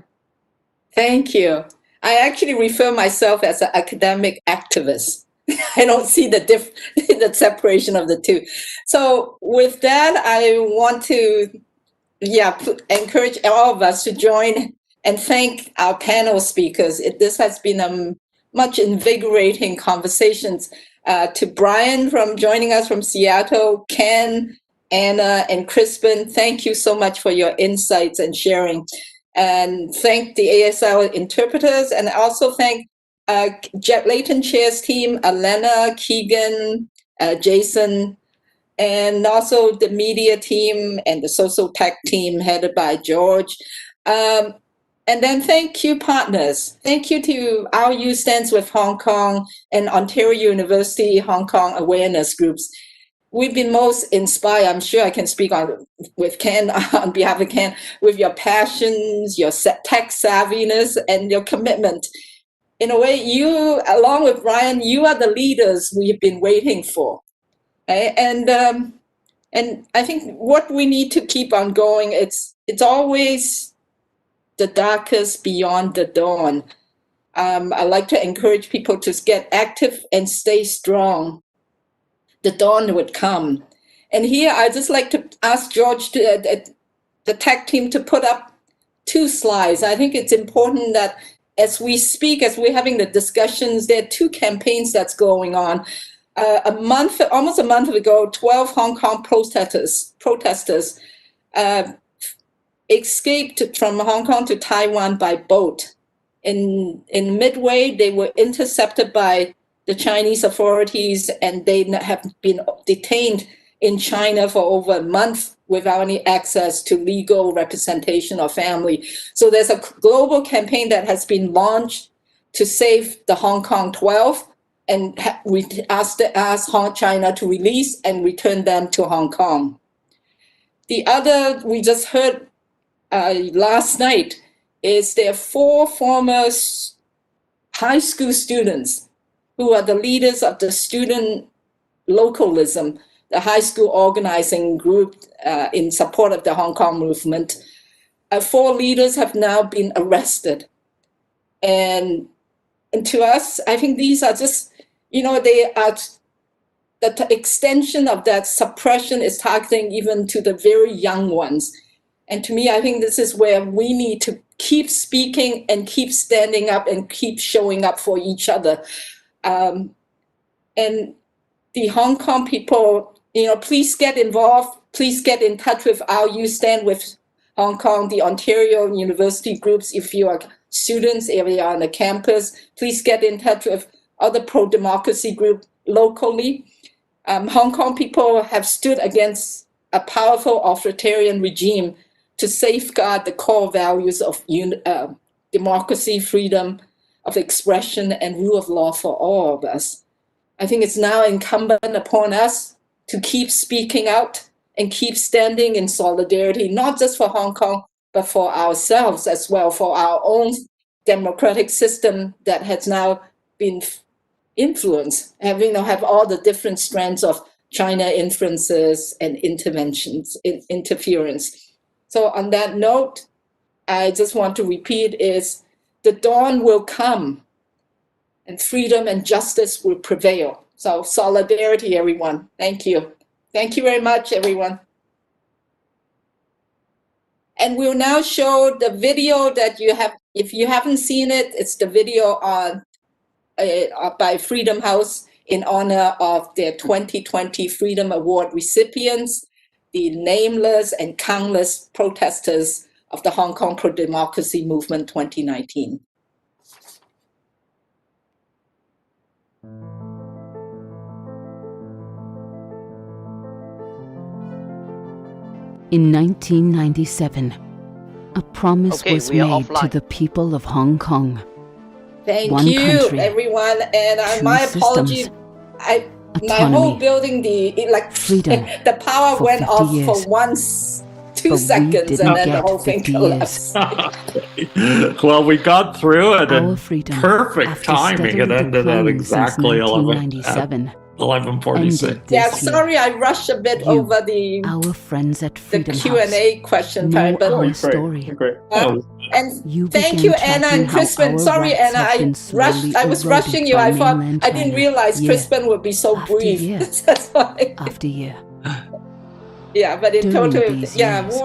Thank you. I actually refer myself as an academic activist. I don't see the separation of the two. So with that, I want to encourage all of us to join and thank our panel speakers. This has been a much invigorating conversations. To Brian from joining us from Seattle, Ken, Anna, and Crispin, thank you so much for your insights and sharing. And thank the ASL interpreters, and also thank Leighton Chair's team, Elena, Keegan, Jason, and also the media team and the social tech team headed by George. And then thank you, partners. Thank you to our U Stands with Hong Kong and Ontario University Hong Kong awareness groups. We've been most inspired. I'm sure I can speak with Ken on behalf of Ken, with your passions, your tech savviness, and your commitment. In a way, you, along with Brian, you are the leaders we've been waiting for. Okay? And I think what we need to keep on going, it's always the darkest beyond the dawn. I like to encourage people to get active and stay strong. The dawn would come. And here, I just like to ask George, the tech team, to put up 2 slides. I think it's important that as we speak, as we're having the discussions, there are 2 campaigns that's going on. Almost a month ago, 12 Hong Kong protesters escaped from Hong Kong to Taiwan by boat. In Midway, they were intercepted by the Chinese authorities, and they have been detained in China for over a month without any access to legal representation or family. So there's a global campaign that has been launched to save the Hong Kong 12, and we asked China to release and return them to Hong Kong. The other we just heard last night is there are 4 former high school students who are the leaders of the student localism, the high school organizing group in support of the Hong Kong movement. 4 leaders have now been arrested. And to us, I think these are just, they are, the extension of that suppression is targeting even to the very young ones. And to me, I think this is where we need to keep speaking and keep standing up and keep showing up for each other. And the Hong Kong people, please get involved. Please get in touch with our You Stand with Hong Kong, the Ontario University groups. If you are students, if you are on the campus, please get in touch with other pro-democracy groups locally. Hong Kong people have stood against a powerful authoritarian regime to safeguard the core values of democracy, freedom of expression, and rule of law for all of us. I think it's now incumbent upon us to keep speaking out and keep standing in solidarity, not just for Hong Kong, but for ourselves as well, for our own democratic system that has now been influenced, have all the different strands of China influences and interventions, interference. So on that note, I just want to repeat is the dawn will come and freedom and justice will prevail. So solidarity, everyone. Thank you. Thank you very much, everyone. And we'll now show the video that you have. If you haven't seen it, it's the video on by Freedom House in honor of their 2020 Freedom Award recipients, the nameless and countless protesters of the Hong Kong Pro-Democracy Movement 2019. In 1997, a promise was we are made offline. to the people of Hong Kong. Thank One you, country, everyone. And two my apologies. systems, My whole autonomy, building, freedom the power for went 50 off years. for 2 But we seconds, didn't and then the get whole thing 50 collapsed. Well, we got through it Our in freedom, perfect after timing. It steadily ended at declining since exactly 1997, 11:46. ended Yeah, this year. sorry, I rushed a bit You, over the Our friends at Freedom Q&A question House, time, know but our Great, story. great. and You thank began you, Anna tracking and how Crispin. our Sorry, rights Anna, have been I slowly I was eroded rushing you. by I thought mainland I didn't China, realize year Crispin would be so after brief. year That's why. after year. Yeah, but in During total, these yeah. years,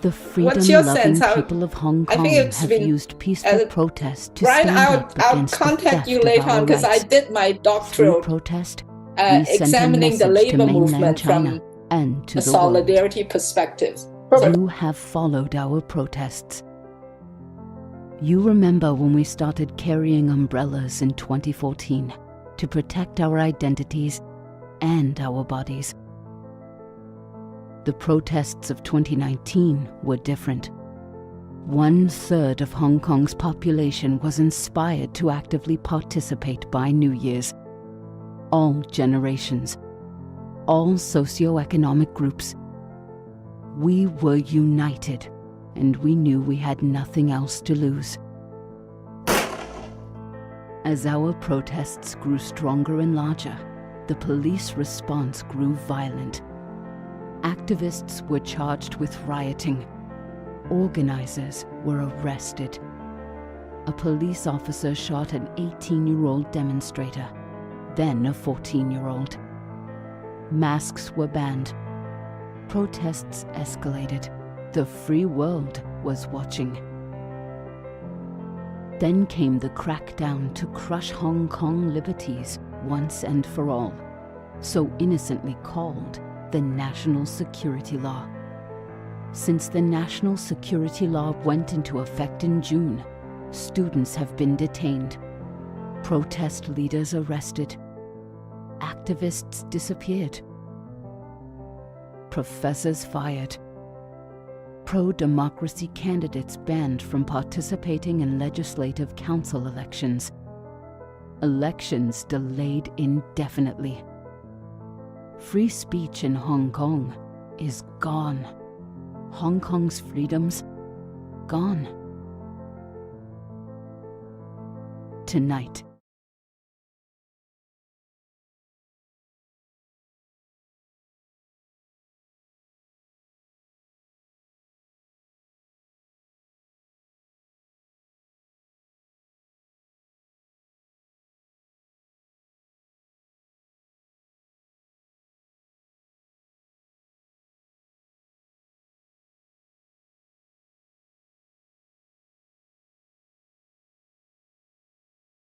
the What's your freedom-loving sense? How, people of Hong I Kong think it's have been used peaceful uh, protest to Brian, stand up I'll against the contact theft you of later our on because I rights. did my Through doctoral protest, we sent a examining the message to labor mainland movement China from and to a the world. solidarity perspective. You have followed our protests. You remember when we started carrying umbrellas in 2014 to protect our identities and our bodies. The protests of 2019 were different. 1/3 of Hong Kong's population was inspired to actively participate by New Year's. All generations, all socioeconomic groups. We were united, and we knew we had nothing else to lose. As our protests grew stronger and larger, the police response grew violent. Activists were charged with rioting. Organizers were arrested. A police officer shot an 18-year-old demonstrator, then a 14-year-old. Masks were banned. Protests escalated. The free world was watching. Then came the crackdown to crush Hong Kong liberties once and for all, so innocently called the National Security Law. Since the National Security Law went into effect in June, students have been detained, protest leaders arrested, activists disappeared, professors fired, pro-democracy candidates banned from participating in legislative council elections, elections delayed indefinitely. Free speech in Hong Kong is gone. Hong Kong's freedoms, gone. Tonight,